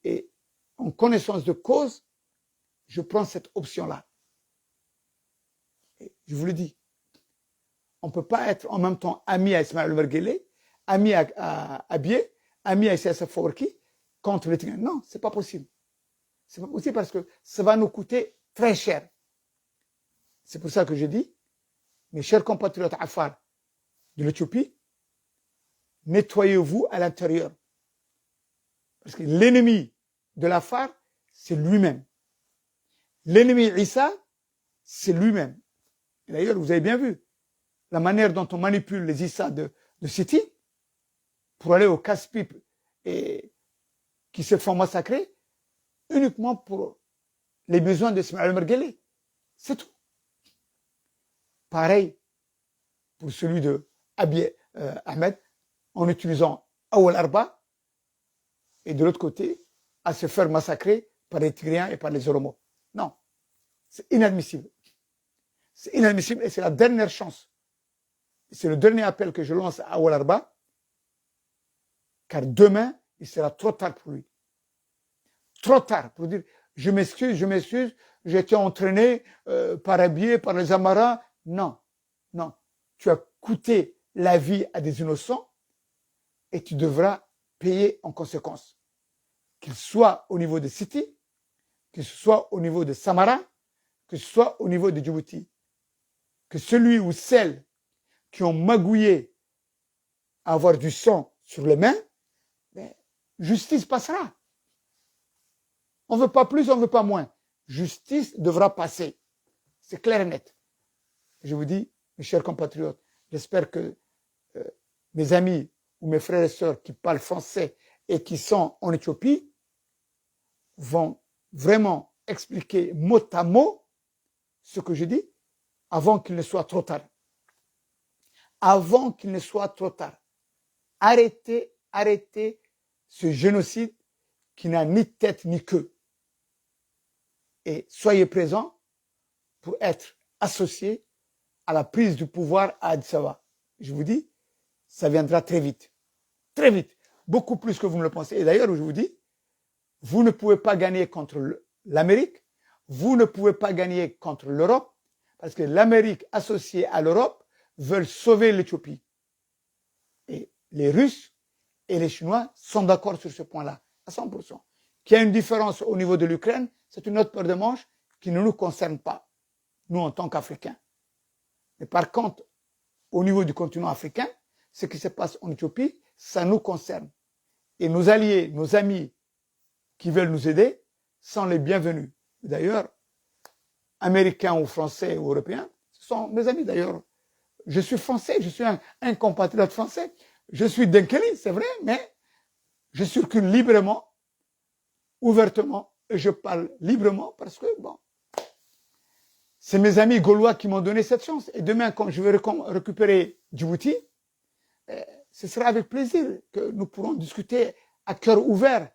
Speaker 1: et en connaissance de cause, je prends cette option-là. Et je vous le dis, on ne peut pas être en même temps ami à Ismaïl Omar Guelleh, ami à Abiy, ami à Issa Safourki, contre les Tigréens. Non, c'est pas possible. C'est pas possible parce que ça va nous coûter très cher. C'est pour ça que je dis, mes chers compatriotes Afar de l'Éthiopie, nettoyez-vous à l'intérieur. Parce que l'ennemi de l'Afar, c'est lui-même. L'ennemi Issa, c'est lui-même. D'ailleurs, vous avez bien vu la manière dont on manipule les Issa de Siti pour aller au casse-pipe et qui se font massacrer uniquement pour les besoins d'Ismaïl Omar Guelleh. C'est tout. Pareil pour celui de Abiy Ahmed en utilisant Awal Arba et de l'autre côté, à se faire massacrer par les Tigréens et par les Oromos. Non, c'est inadmissible. C'est inadmissible et c'est la dernière chance. C'est le dernier appel que je lance à Oualarba, car demain, il sera trop tard pour lui. Trop tard pour dire je m'excuse, j'ai été entraîné par un biais, par les Amaras. Non, non. Tu as coûté la vie à des innocents et tu devras payer en conséquence. Qu'il soit au niveau de Siti, que ce soit au niveau de Samara, que ce soit au niveau de Djibouti. Que celui ou celle qui ont magouillé à avoir du sang sur les mains, ben, justice passera. On ne veut pas plus, on ne veut pas moins. Justice devra passer. C'est clair et net. Je vous dis, mes chers compatriotes, j'espère que mes amis ou mes frères et sœurs qui parlent français et qui sont en Éthiopie vont vraiment expliquer mot à mot ce que je dis avant qu'il ne soit trop tard. Avant qu'il ne soit trop tard. Arrêtez ce génocide qui n'a ni tête ni queue. Et soyez présents pour être associés à la prise du pouvoir à Addis Ababa. Je vous dis, ça viendra très vite, beaucoup plus que vous ne le pensez. Et d'ailleurs, je vous dis, vous ne pouvez pas gagner contre l'Amérique, vous ne pouvez pas gagner contre l'Europe, parce que l'Amérique associée à l'Europe veulent sauver l'Éthiopie. Et les Russes et les Chinois sont d'accord sur ce point-là, à 100%. Qu'il y a une différence au niveau de l'Ukraine, c'est une autre paire de manches qui ne nous concerne pas, nous en tant qu'Africains. Mais par contre, au niveau du continent africain, ce qui se passe en Éthiopie, ça nous concerne. Et nos alliés, nos amis qui veulent nous aider sont les bienvenus. D'ailleurs, Américains ou Français ou Européens, ce sont mes amis d'ailleurs. Je suis français, je suis un compatriote français. Je suis Denkeli, c'est vrai, mais je circule librement, ouvertement, et je parle librement parce que, bon, c'est mes amis gaulois qui m'ont donné cette chance. Et demain, quand je vais récupérer Djibouti, ce sera avec plaisir que nous pourrons discuter à cœur ouvert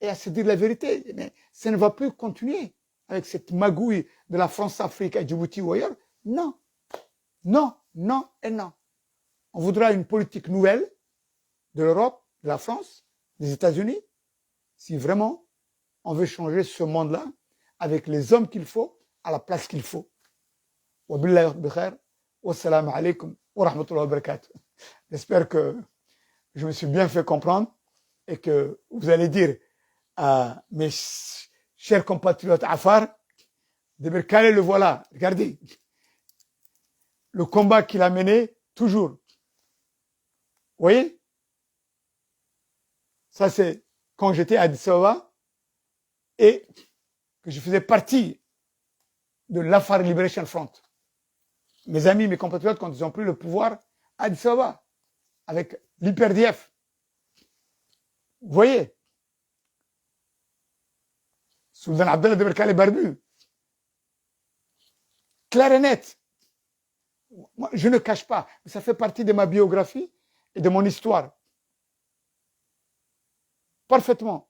Speaker 1: et à se dire la vérité. Mais ça ne va plus continuer avec cette magouille de la France-Afrique à Djibouti ou ailleurs. Non, non, non et non. On voudra une politique nouvelle de l'Europe, de la France, des États-Unis, si vraiment on veut changer ce monde-là avec les hommes qu'il faut à la place qu'il faut. Wabillahi bikhair, wassalamu alaikum wa rahmatullahi wa barakatuh. J'espère que je me suis bien fait comprendre et que vous allez dire à mes chers compatriotes Afar, de Berkane le voilà, regardez, le combat qu'il a mené toujours. Vous voyez? Ça c'est quand j'étais à Addis Ababa et que je faisais partie de l'Afar Liberation Front. Mes amis, mes compatriotes, quand ils ont pris le pouvoir à Addis Ababa, avec l'IPRDF. Vous voyez? Sultan Abdallah de Berkane Barbu. Clair et net. Moi, je ne cache pas, mais ça fait partie de ma biographie et de mon histoire. Parfaitement.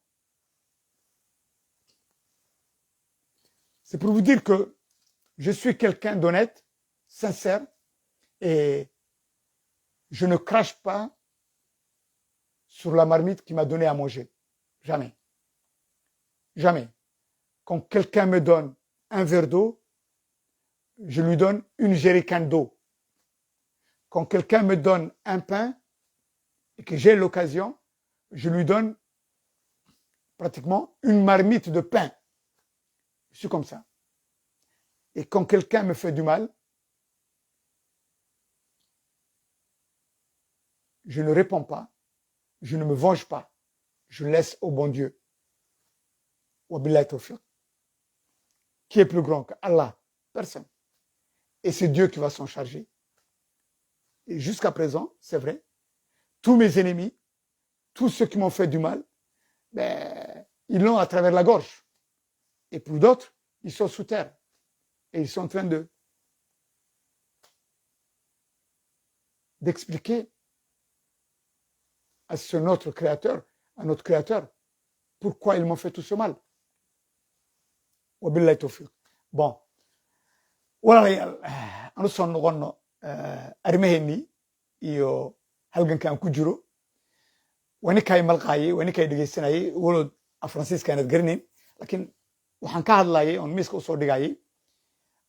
Speaker 1: C'est pour vous dire que je suis quelqu'un d'honnête, sincère, et je ne crache pas sur la marmite qui m'a donné à manger. Jamais. Jamais. Quand quelqu'un me donne un verre d'eau, je lui donne une jerrycan d'eau. Quand quelqu'un me donne un pain et que j'ai l'occasion, je lui donne pratiquement une marmite de pain. Je suis comme ça. Et quand quelqu'un me fait du mal, je ne réponds pas, je ne me venge pas, je laisse au bon Dieu. Wabillahi tawfiq. Qui est plus grand qu'Allah? Personne. Et c'est Dieu qui va s'en charger. Et jusqu'à présent, c'est vrai, tous mes ennemis, tous ceux qui m'ont fait du mal, ben, ils l'ont à travers la gorge. Et pour d'autres, ils sont sous terre. Et ils sont en train d'expliquer à notre Créateur, pourquoi ils m'ont fait tout ce mal wabillahi tawfiiq bon walaalayaal aan u soo noqonno arrimaheennii iyo halganka aan ku jiro waa ninkaay malqaayay waa ninkaay dhegaysanayay walood afransiiska aanad garanayn laakiin waxaan ka hadlayay oon miiska usoo dhigayay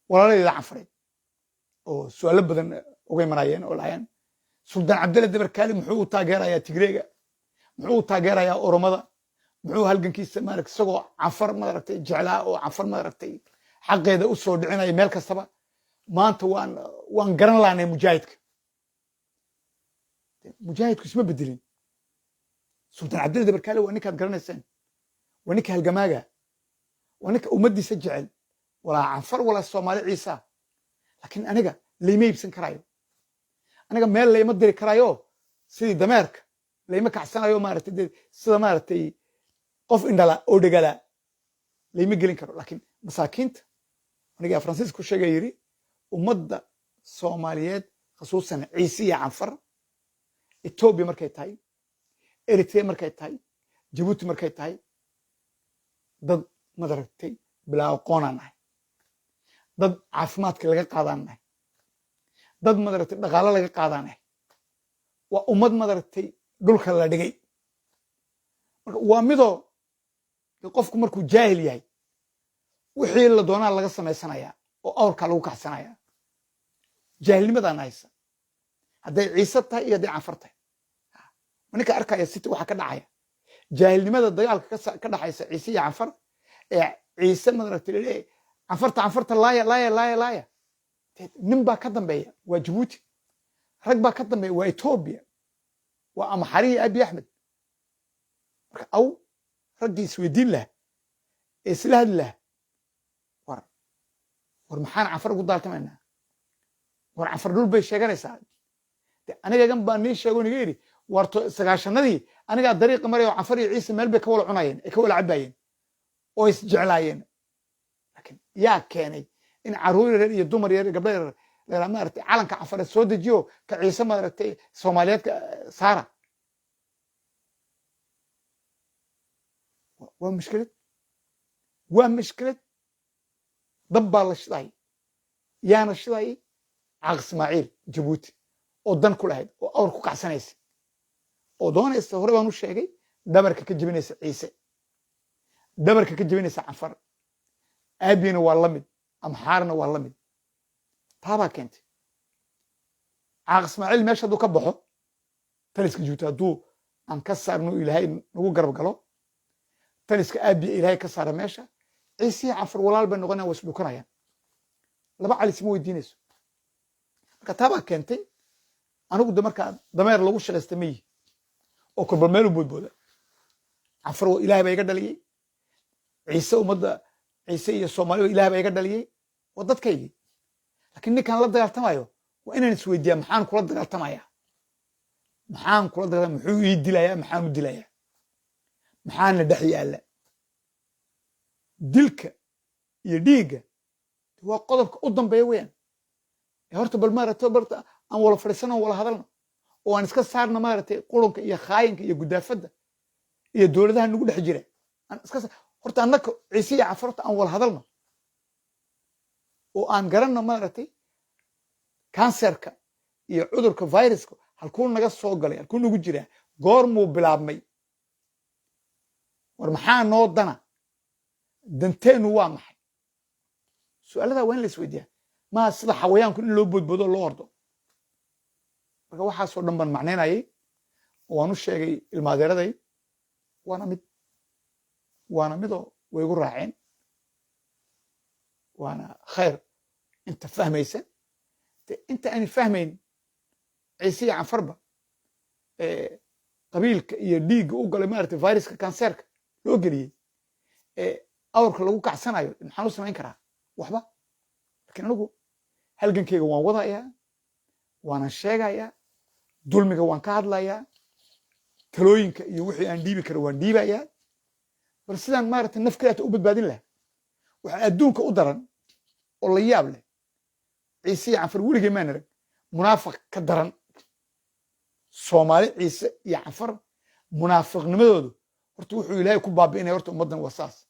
Speaker 1: walaaladayda canfareed oo su'aalo badan uga imanayeen oo lahayeen suldaan cabdalla dabarkaali muxuu u taageerayaa tigreega muxuu u taageerayaa oromada muxuu halgankiisa maaragtay isagoo canfar maaragtay jeclaa oo canfar maaragtay xaqeeda u soo dhicinaya meel kastaba maanta waan garan laanay mujaahidku isma bedelin suldaan cabdalla dabarkaali waa ninkaad garanayseen waa ninka halgamaaga waa ninka ummaddiisa jecel walaa canfar walaa soomaali ciisa laakiin aniga layma iibsan karaayo aniga meel layma diri karaayo sidii dameerka layma kacsanayo maaragtay sida maaragtay qof indhala oo dhegala layma gelin karo laakiin masaakiinta aniga faransiis ku sheegay yiri ummadda soomaaliyeed khasuusan ciise iyo canfar etoobiya markay tahay eritrea markay tahay jabuuti markay tahay dad madaragtay bilaa aqoonaan nahay dad caafimaadka laga qaadaan nahay dad madaragtay dhaqaalo laga qaadaan nahay waa ummad madaragtay dhulka la dhigay marka waa midoo qofku markuu jaahil yahay wixii la doonaa laga samaysanayaa oo awrkaa lagu kacsanayaa jaahilnimadaan haysa hadday ciise tahay iyo hadday canfar tahay ninka arkaya city waxaa ka dhacaya jaahilnimada dagaalka ka dhaxaysa ciise iyo canfar ee ciise madaragtay leeyahay canfarta laaya nin baa ka dambeeya waa jabuuti rag baa ka dambeeya waa etoobiya waa amaxariya abi axmed marka aw raggii isweydiin laha ee isla hadli laha war maxaan canfar ugu daaltamaynaa war canfar dhul bay sheeganaysaa anigagan baa nii sheego niga yidhi warto sagaashanadii anigaa dariiqa maray oo canfar iyo ciise meel bay ka wala cunayeen ay ka wala cabayeen oo is jeclaayeen laakiin yaa keenay in caruur yar iyo dumar yar gabdho yar la maaragtay calanka canfareed soo dejiyo ka ciise maaragtay soomaaliyeedka saara waa mushkilad dab baa la shiday yaana shiday caaq ismaaciil jabuuti oo dan ku lahayd oo awr ku kacsanaysa oo doonaysa hore baan u sheegay dhabarka ka jebinaysa ciise dhabarka ka jebinaysa canfar aabiyana waa la mid amxaarna waa la mid taabaa keentay caaq ismaaciil meesha hadduu ka baxo taliska juuta hadduu aan ka saarno ilaahay nagu garab galo taliska aabiya ilaahay ka saara meesha ciisiya canfar walaal bay noqonayaan waa isdhukanayaan laba cali isma weydiinayso marka taabaa keentay anigu de markaa dameer lagu shaqaysta ma yihi oo kolba meel u boodbooda canfar ilaahay baa iga dhaliyey ciise ummadda ciise iyo soomaaliya ilaahay baa iga dhaliyey waa dadkaygii laakiin ninkaan la dagaaltamayo waa inaan isweydiiyaa maxaan kula dagaaltamayaa muxuu ii dilayaa maxaan u dilayaa maxaana dhex yaalla dilka iyo dhiigga waa qodobka u dambeeya weyaan horta bal maaragtay barta aan wala fadhiisano wala hadalno oo aan iska saarno maaragtay qurunka iyo khaayinka iyo gudaafadda iyo dowladaha nagu dhex jira horta annaka ciise iyo canfarta aan wala hadalno oo aan garanno maaragtay kanserka iyo cudurka viruska halkuu naga soo galay halkuu nagu jiraa goormuu bilaabmay war maxaa noo dana danteenu waa maxay su'aaladaa waa in la isweydiiyaa maa sida xawayaanku in loo boodboodo loo ordo marka waxaasoo dhan baan macnaynayay oo waan u sheegay ilmaadeeraday waana midoo way igu raaceen waana khayr inta fahmaysa inta aan fahmayn ciise iyo canfarba qabiilka iyo dhiigga u galay maaragtay viruska kanseerka loo geliyey awrka lagu kacsanayo maxaan u samayn karaa waxba laakiin anigu halgankeyga waan wadayaa waanan sheegayaa dulmiga waan ka hadlayaa talooyinka iyo wixii aan dhiibi kara waan dhiibayaa bal sidaan maaragtay nafkadaata u badbaadin laha waxaa adduunka u daran oo la yaab leh ciise iyo canfar weligay maan arag munaafiq ka daran soomaali ciise iyo canfar munaafiqnimadoodu horta wuxuu ilaahay ku baabi'inaya horta ummaddan waa saas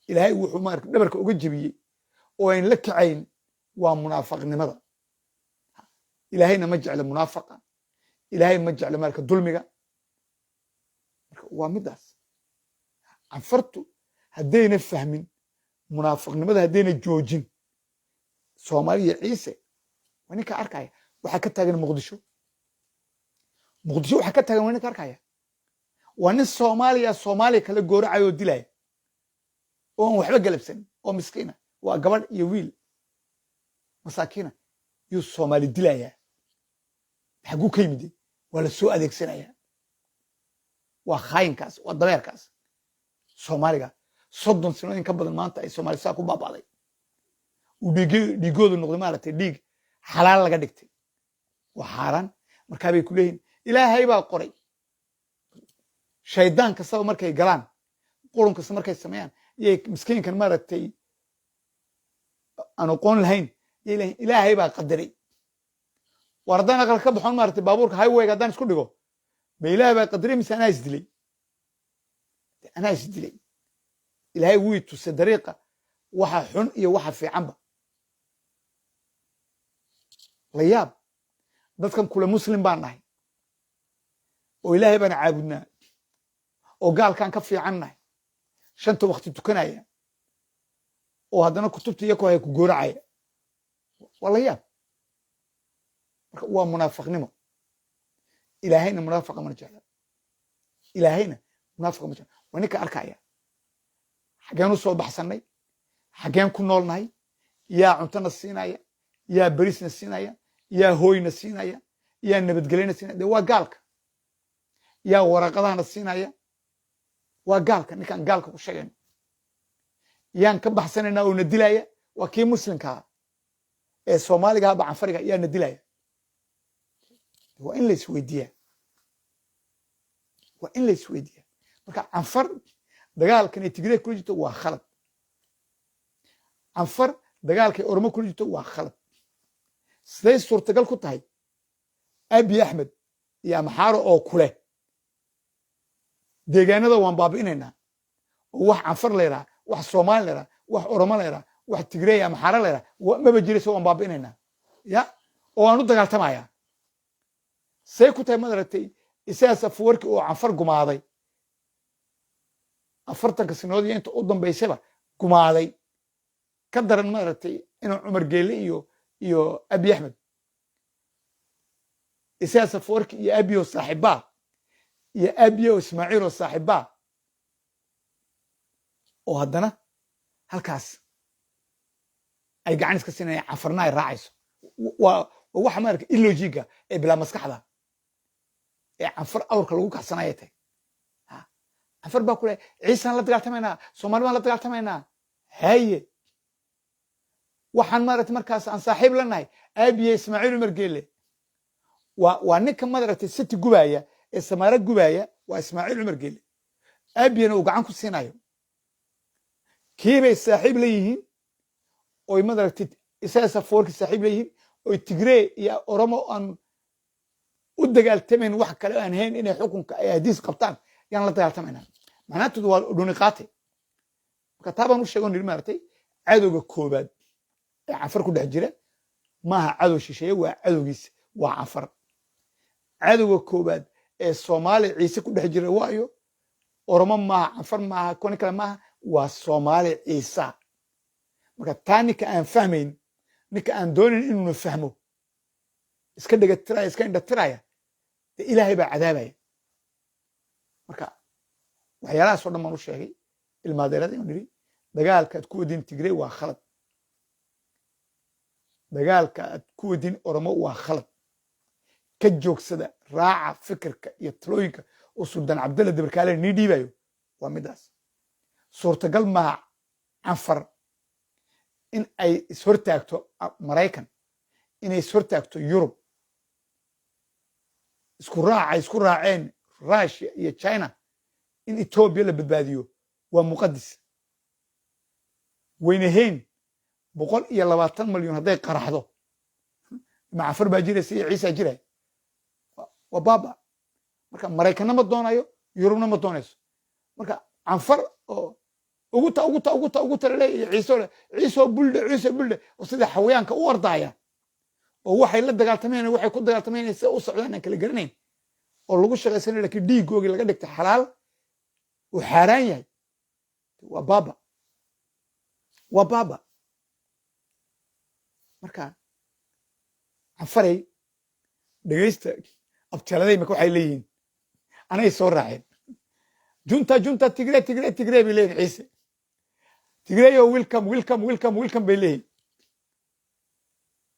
Speaker 1: ilaahay wuxuu maarka dhabarka uga jebiyey oo ayn la kacayn waa munaafaqnimada ilaahayna ma jeclo munaafaqa ilaahay ma jeclo marka dulmiga marka waa midaas canfartu haddayna fahmin munaafaqnimada haddayna joojin soomaaliya ciise waa ninka arkaya waxaa ka taagan muqdisho waxaa ka taagan waa ninka arkaya waa nin soomaaliya kala gooracayo oo dilaya oo aan waxba galabsanin oo miskiina waa gabadh iyo wiil masaakiina yuu soomaali dilayaa xaguu ka yimid waa la soo adeegsanaya waa khaayinkaas waa dabeerkaas soomaaliga 30 sano in ka badan maanta ay soomaali saa ku baabaaday uu dhiigoodu noqday maaragtay dhiig xalaal laga dhigtay waa xaaraan markaa bay ku leeyihin ilaahay baa qoray shaydaan kastaba markay galaan qurun kasta markay sameeyaan yay miskiinkan maaragtay aan aqoon lahayn yay leeyihin ilaahay baa qadaray war haddaan aqal ka baxoon maaragtay baabuurka highwayga haddaan isku dhigo ma ilaahay baa qadaray mise anaa isdilay ilaahay wuu tusay dariiqa waxa xun iyo waxa fiicanba la yaab dadkan kule muslim baan nahay oo ilaahay baan caabudnaa oo gaalkan ka fiican nahay shanta waqti tukanaya oo haddana kutubta iyakoo hay ku gooracaya waa la yaab marka waa munaafaqnimo ilaahayna munaafaqa ma jecla waa ninka arkaya xaggeen u soo baxsannay xaggeen ku noolnahay yaa cuntona siinaya yaa berisna siinaya yaa hooyna siinaya yaa nabadgelyana siinaya dee waa gaalka yaa waraqadahana siinaya waa gaalka ninkaan gaalka ku sheegayno yaan ka baxsanaynaa oo na dilaya waa kii muslimkaa ee soomaaliga haba canfariga yaa na dilaya waa in la isweydiiyaa marka canfar dagaalkan ay tigreed kula jirto waa khalad canfar dagaalkay oromo kula jirto waa khalad siday suurtagal ku tahay abi axmed iyo amxaaro oo kule deegaanada waan baabi'inaynaa oo wax canfar layidhaha wax soomaali layidhaha wax oromo layidhaha wax tigreey amxaaro layidhaha maba jirayso waan baabi'inaynaa ya oo aan u dagaaltamayaa say ku tahay madaragtay isaas afwarki oo canfar gumaaday 40 sanadood iyo inta u dambaysaba gumaaday ka daran maaragtay inuu cumar geelle iyo abi axmed isaas afwarki iyo abiyo saaxiibaa iyo abiyo ismaaciil oo saaxiibaa oo haddana halkaas ay gacan iska siinayaan canfarna ay raacayso waa waxa maaragtay illojiga ee bilaa maskaxda ee canfar awrka lagu kaxsanaya tahay canfar baa ku leeyahay ciisaan la dagaaltamaynaa soomaali baan la dagaaltamaynaa haye waxaan maaragtay markaas aan saaxiib la nahay aabiye ismaaciil umar geelle waa ninka maaragtay city gubaya ee samaara gubaya waa ismaaciil umar geelle aabiyena uu gacan ku siinayo kiibay saaxiib la yihiin oy maaragtay isaas afwarki saaxiib la yihiin oy tigree iyo oromo aan u dagaaltamayn wax kale aan hayn inay xukunka ay hadiis qabtaan yaan la dagaaltamaynaa macnaatoodu waa dhuni qaate marka taa baan u sheego niri maaragtay cadowga koobaad ee canfar ku dhex jira maaha cadow shisheeye waa cadowgiisa waa canfar cadowga koobaad ee soomaali ciise ku dhex jira waayo oromo maaha canfar maaha koni kale maaha waa soomaali ciisa marka taa ninka aan fahmayn ninka aan doonayn inuuna fahmo iska dhegatiraya iska indhatiraya dee ilaahay baa cadaabaya marka waxyaalahaas oo dhan baan u sheegay ilmaadeerada inuu niri dagaalka aad ku wadin tigrey waa khalad dagaalka aad ku wadin oromo waa khalad ka joogsada raaca fikirka iyo talooyinka oo suldaan cabdalla dabarkaale nii dhiibayo waa midaas suurtagal maaha canfar in ay ishortaagto maraykan inay ishortaagto yurub isku raaceen russia iyo china in etoobiya la badbaadiyo waa muqadis weynahayn 120 milyan hadday qaraxdo ma canfar baa jiraysa iyo ciisa jiraya waa baaba marka maraykanna ma doonayo yurubna ma doonayso marka canfar oo ugu talale iyo ciisoo buldhe oo sida xawayaanka u ordaya oo waxay la dagaaltameen waxay ku dagaaltameen si u socdaan aan kala garanayn oo lagu shaqaysanay laakiin dhiigoogii laga dhigtay xalaal uu xaaraan yahay waa baaba marka canfaray dhegaysta abtaladay marka waxay leeyihiin anay soo raaceen junta tigre bay leeyihin ciise tigreyo welcome bay leeyihin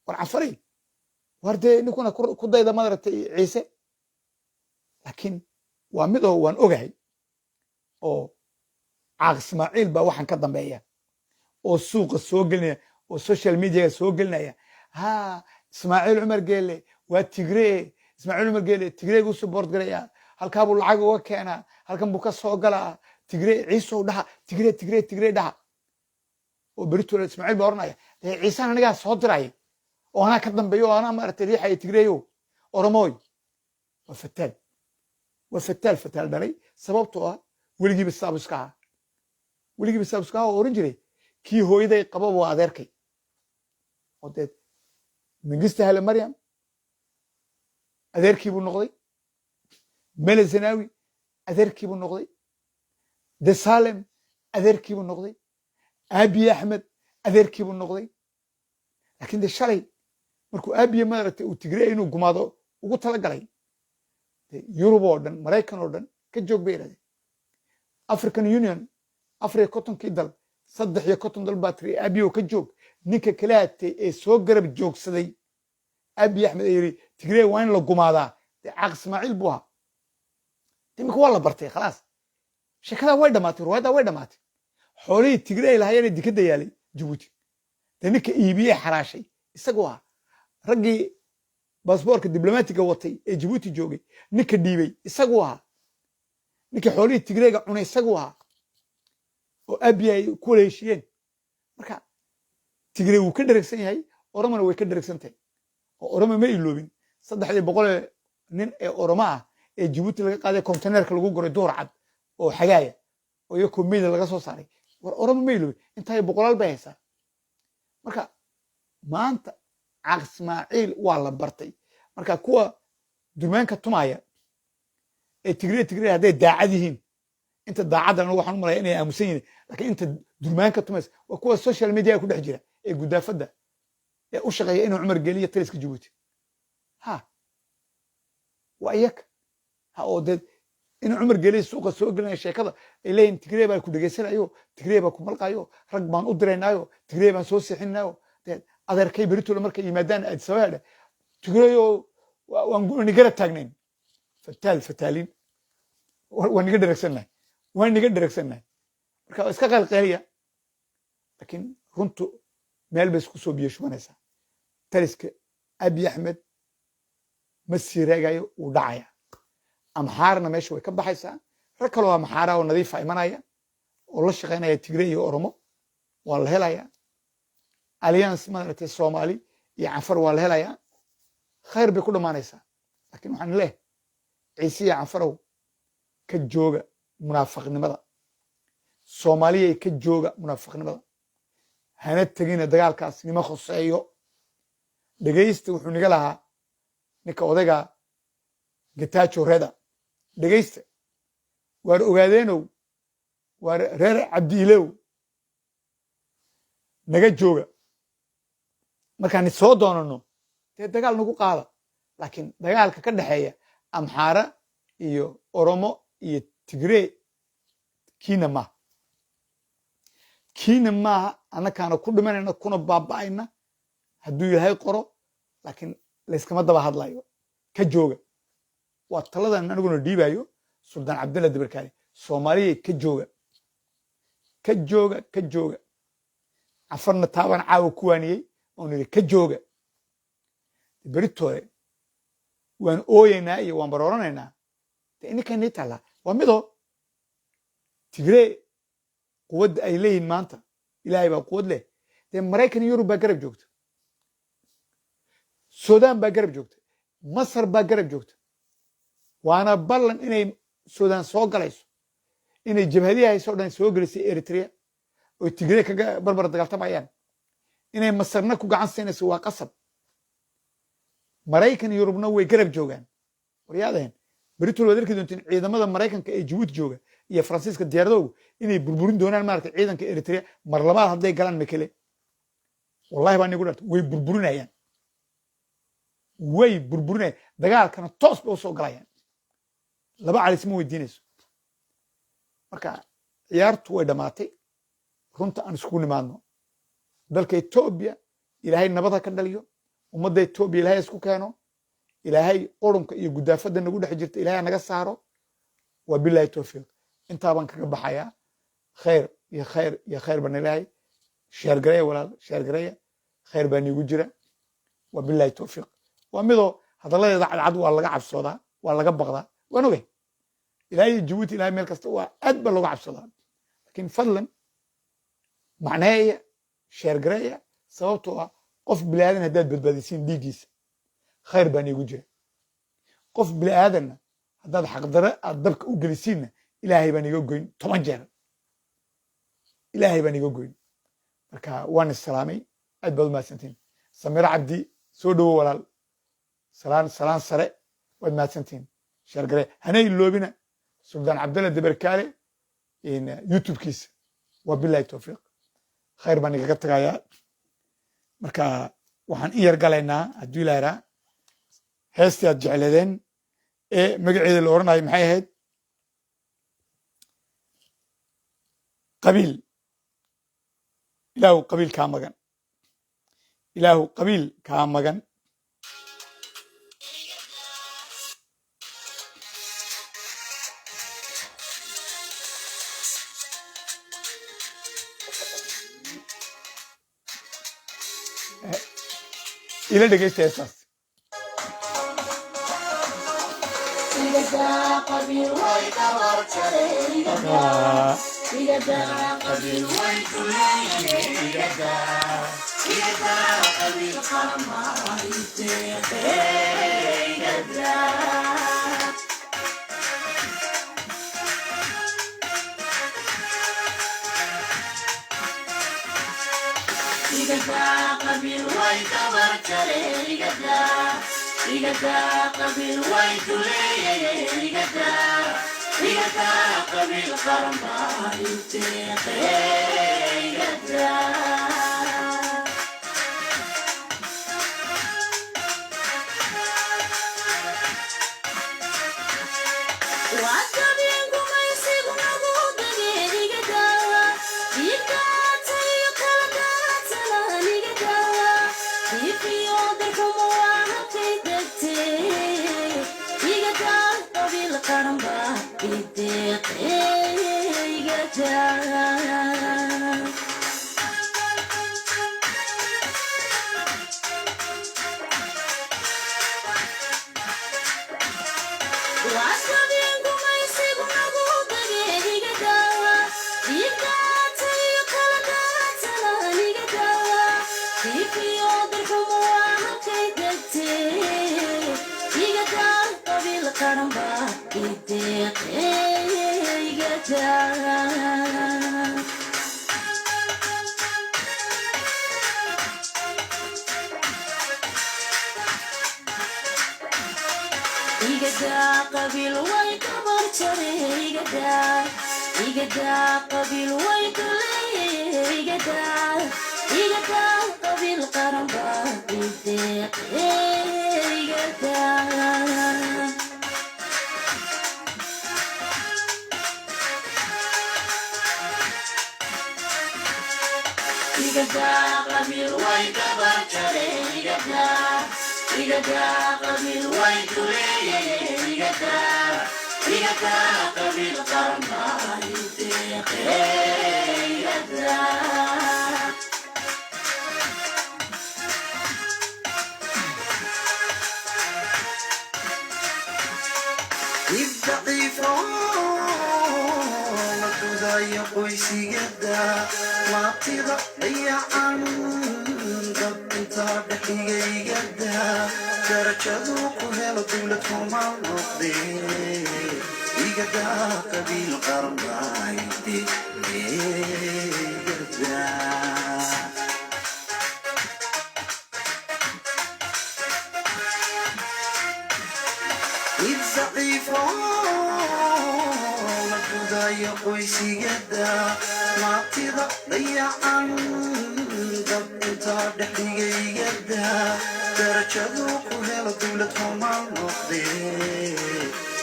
Speaker 1: war canfaray war dee ninkuna ku dayda madaragtay ciise laakiin waa mid oo waan ogahay oo caaq ismaaciil baa waxaan ka dambeeya oo suuqa soo gelinaya oo social mediaga soo gelinaya ha ismaaciil cumar geele waa tigre ismaaciil cumar geele tigreegu support garaya halkaa buu lacag uga keenaa halkan buu ka soo galaa tigre ciisow dhaha tigre dhaha oo beritoole ismaaciil baa oranaya dee ciisaan anigaa soo diraya oo anaa ka dambeeyo oo anaa maaragtay riixaya tigreeyo oromooy waa fataal dhalay sababtoo ah weligiiba saabuska ahaa oo oran jiray kii hooyaday qaba waa adeerkay oo dee mengista hale maryam adeerkii buu noqday mele zanaawi adeerkii buu noqday de salem adeerkii buu noqday aabiye axmed adeerkii buu noqday laakiin de shalay markuu aabiye maaragtay uu tigre inuu gumaado ugu tala galay yurub oo dhan maraykan oo dhan ka joog bay yidhahdeen african union afariyo kontonkii dal 3 dal baa tiri aabiye ka joog ninka kala hatay ee soo garab joogsaday aabiye axmed ee yiri tigre waa in la gumaadaa dee caaq ismaaciil buu ahaa imika waa la bartay khalaas sheekada way dhamaatay ruwaayada way dhamaatay xoolihii tigre ay lahaayeen dikada yaalay Djibouti dee ninka iibiye xaraashay isagoo ah raggii baasboorka diblomaatiga watay ee Djibouti joogay ninka dhiibay isagoo ah ninka xoolihii tigreega cunay isagoo ah oo aabiye ay ku leeshiyeen marka tigre wuu ka dheregsan yahay oromona way ka dheregsantahay oo oromo ma iloobin 300 nin ee oromo ah ee Djibouti laga qaaday containerka lagu goray door cad oo xagaaya oo iyo koomida laga soo saaray war oromo ma iloobin intay boqolaal bay haysaa marka maanta caaq ismaaciil waa la bartay marka kuwa durmaanka tumaya ee tigre hadday daacad yihiin inta daacadana waxaan u malaya inay aamusan yihiin laakiin inta durmaanka tumaysa waa kuwa social media ku dhex jira ee gudaafada ee u shaqeeya inuu cumar geliyo taliska Djibouti waa iyaga oo dee inuu cumar geliyo suuqa soo gelinaya sheekada ay leeyihin tigre baa ku dhegaysanayo tigre baa ku malqayo rag baan u diraynayo tigre baan soo sixinayo dee adeerkay beritoole markay yimaadaan Addis Ababa tigreyo waan nigala taagnayn fataalin waan niga dheregsannahay marka iska qalqaliya laakiin runtu meel bay isku soo biyo shubanaysaa taliska Abiy Ahmed ma sii reegayo uu dhacaya amxaarna meesha way ka baxaysaa rag kale oo amxaara oo nadiifa imanaya oo la shaqeynaya tigre iyo oromo waa la helaya alliance maaragtay Soomaali iyo Canfar waa la helaya khayr bay ku dhamaanaysaa laakiin waxaan leeyahay ciise iyo Canfarow ka jooga munaafiqnimada Soomaaliya ka jooga munaafiqnimada hana tagina dagaalkaas nima khoseeyo dhageysta wuxuu niga lahaa ninka odayga Getachew Reda dhageysta waar ogaadeenow waar reer Cabdiilow naga jooga markaan soo doonano dee dagaal nagu qaada laakiin dagaalka ka dhaxeeya amxaara iyo oromo iyo tigre kiina maaha annakaana ku dhimanayna kuna baaba'ayna hadduu yahay qoro laakiin layskama daba hadlayo ka jooga waa taladan aniguna dhiibayo suldaan cabdalla dabarkaale Soomaaliya ka jooga Canfarna taaban caawa ku waaniyey oo niri ka jooga beritoole waan ooyeynaa iyo waan barooranaynaa dee ininkan nii taallaa waa midoo tigre quwadda ay leeyihin maanta ilaahay baa quwad leh dee Maraykan iyo Yurub baa garab joogta Suudaan baa garab joogta Masar baa garab joogta waana ballan inay Suudaan soo galayso inay jabhadihi haysoo dhan soo gelisay eritrea oo tigre kaga barbar dagaaltamayaan inay masarna ku gacan siinayso waa qasab maraykan iyo yurubna way garab joogaan waryaadahen beritol waad arki doontiin ciidamada maraykanka ee jabuuti jooga iyo faransiiska diyaaradoogu inay burburin doonaan maaragtay ciidanka eritrea mar labaad hadday galaan mekele wallahi baa nigu dharta way burburinayaan dagaalkana toos bay usoo galayaan laba calis ma weydiinayso marka ciyaartu way dhammaatay runta aan iskugu nimaadno dalka etoobiya ilaahay nabada ka dhaliyo ummadda etoobiya ilaahay isku keeno ilaahay qurunka iyo gudaafadda nagu dhex jirta ilaahay naga saaro waa bilaahi towfiiq intaabaan kaga baxayaa khayr baan ilaahay sheergareeya walaal sheergareeya khayr baa niigu jira waa bilaahi towfiiq waa midoo hadalladeeda cadcad waa laga cabsoodaa waa laga baqdaa waan ogay ilaahay jabuuti ilaahay meel kasta waa aad baa looga cabsoodaa laakiin fadlan macneeya sheergareeya sababtoo ah qof bilaadan haddaad badbaadisiin dhiiggiisa khayr baa niigu jira qof bilaadanna haddaad xaqdare aad dabka u gelisiinna ilaahay baan iga goyn 10 jeer ilaahay baan iga goyn marka waan isalaamay aad baad u mahadsantiin samira cabdi soo dhowo walaal salaan sare waad mahadsantiin sheergaree hana iloobina suldaan cabdalla dabarkaale youtubekiisa waa bilaahi towfiiq khayr baan igaga tagayaa marka waxaan in yar galaynaa hadduu ilaahaa heestii aad jecleedeen ee magaceeda la odhanayo maxay ahayd qabiil ilaahu qabiil kaa magan ilaahu qabiil kaa magan ila dhegeysta heestaas
Speaker 3: darajadu ku helo dawlad kuma noqdeen
Speaker 2: igadaa qabiil qarmayde igadaa الضعيفة لقدا يقويسي يدا ما تضع ضيعا قد انت دحلي يدا درجة قهل دولتهم النقضي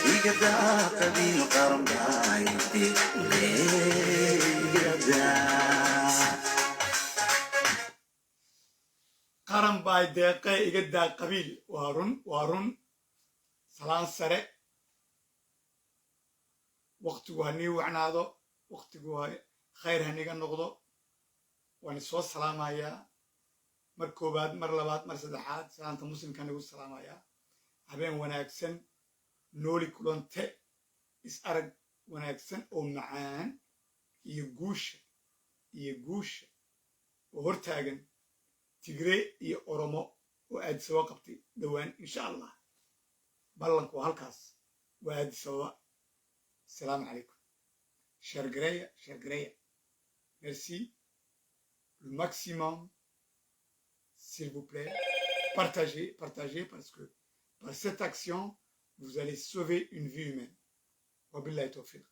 Speaker 2: يقدا قبيل قرم بايدي يقدا
Speaker 1: qaran baa deeqe iga daa qabiil waa run salaan sare waqtigu ha nii wacnaado waqtigu khayr ha niga noqdo waan isoo salaamayaa mar koobaad mar labaad mar saddexaad salaanta muslimka nigu salaamayaa habeen wanaagsan nooli kulante is arag wanaagsan oo macaan iyo guusha oo hortaagan tigree iyo oromo oo aad soo qabtay dhowaan insha allah ballanku waa halkaas waa addis ababa asalaamu calaykum shargareya merci le maximum s'il vous plaît partagez parce que par cette action vous allez sauver une vie humaine wabillahi tawfiq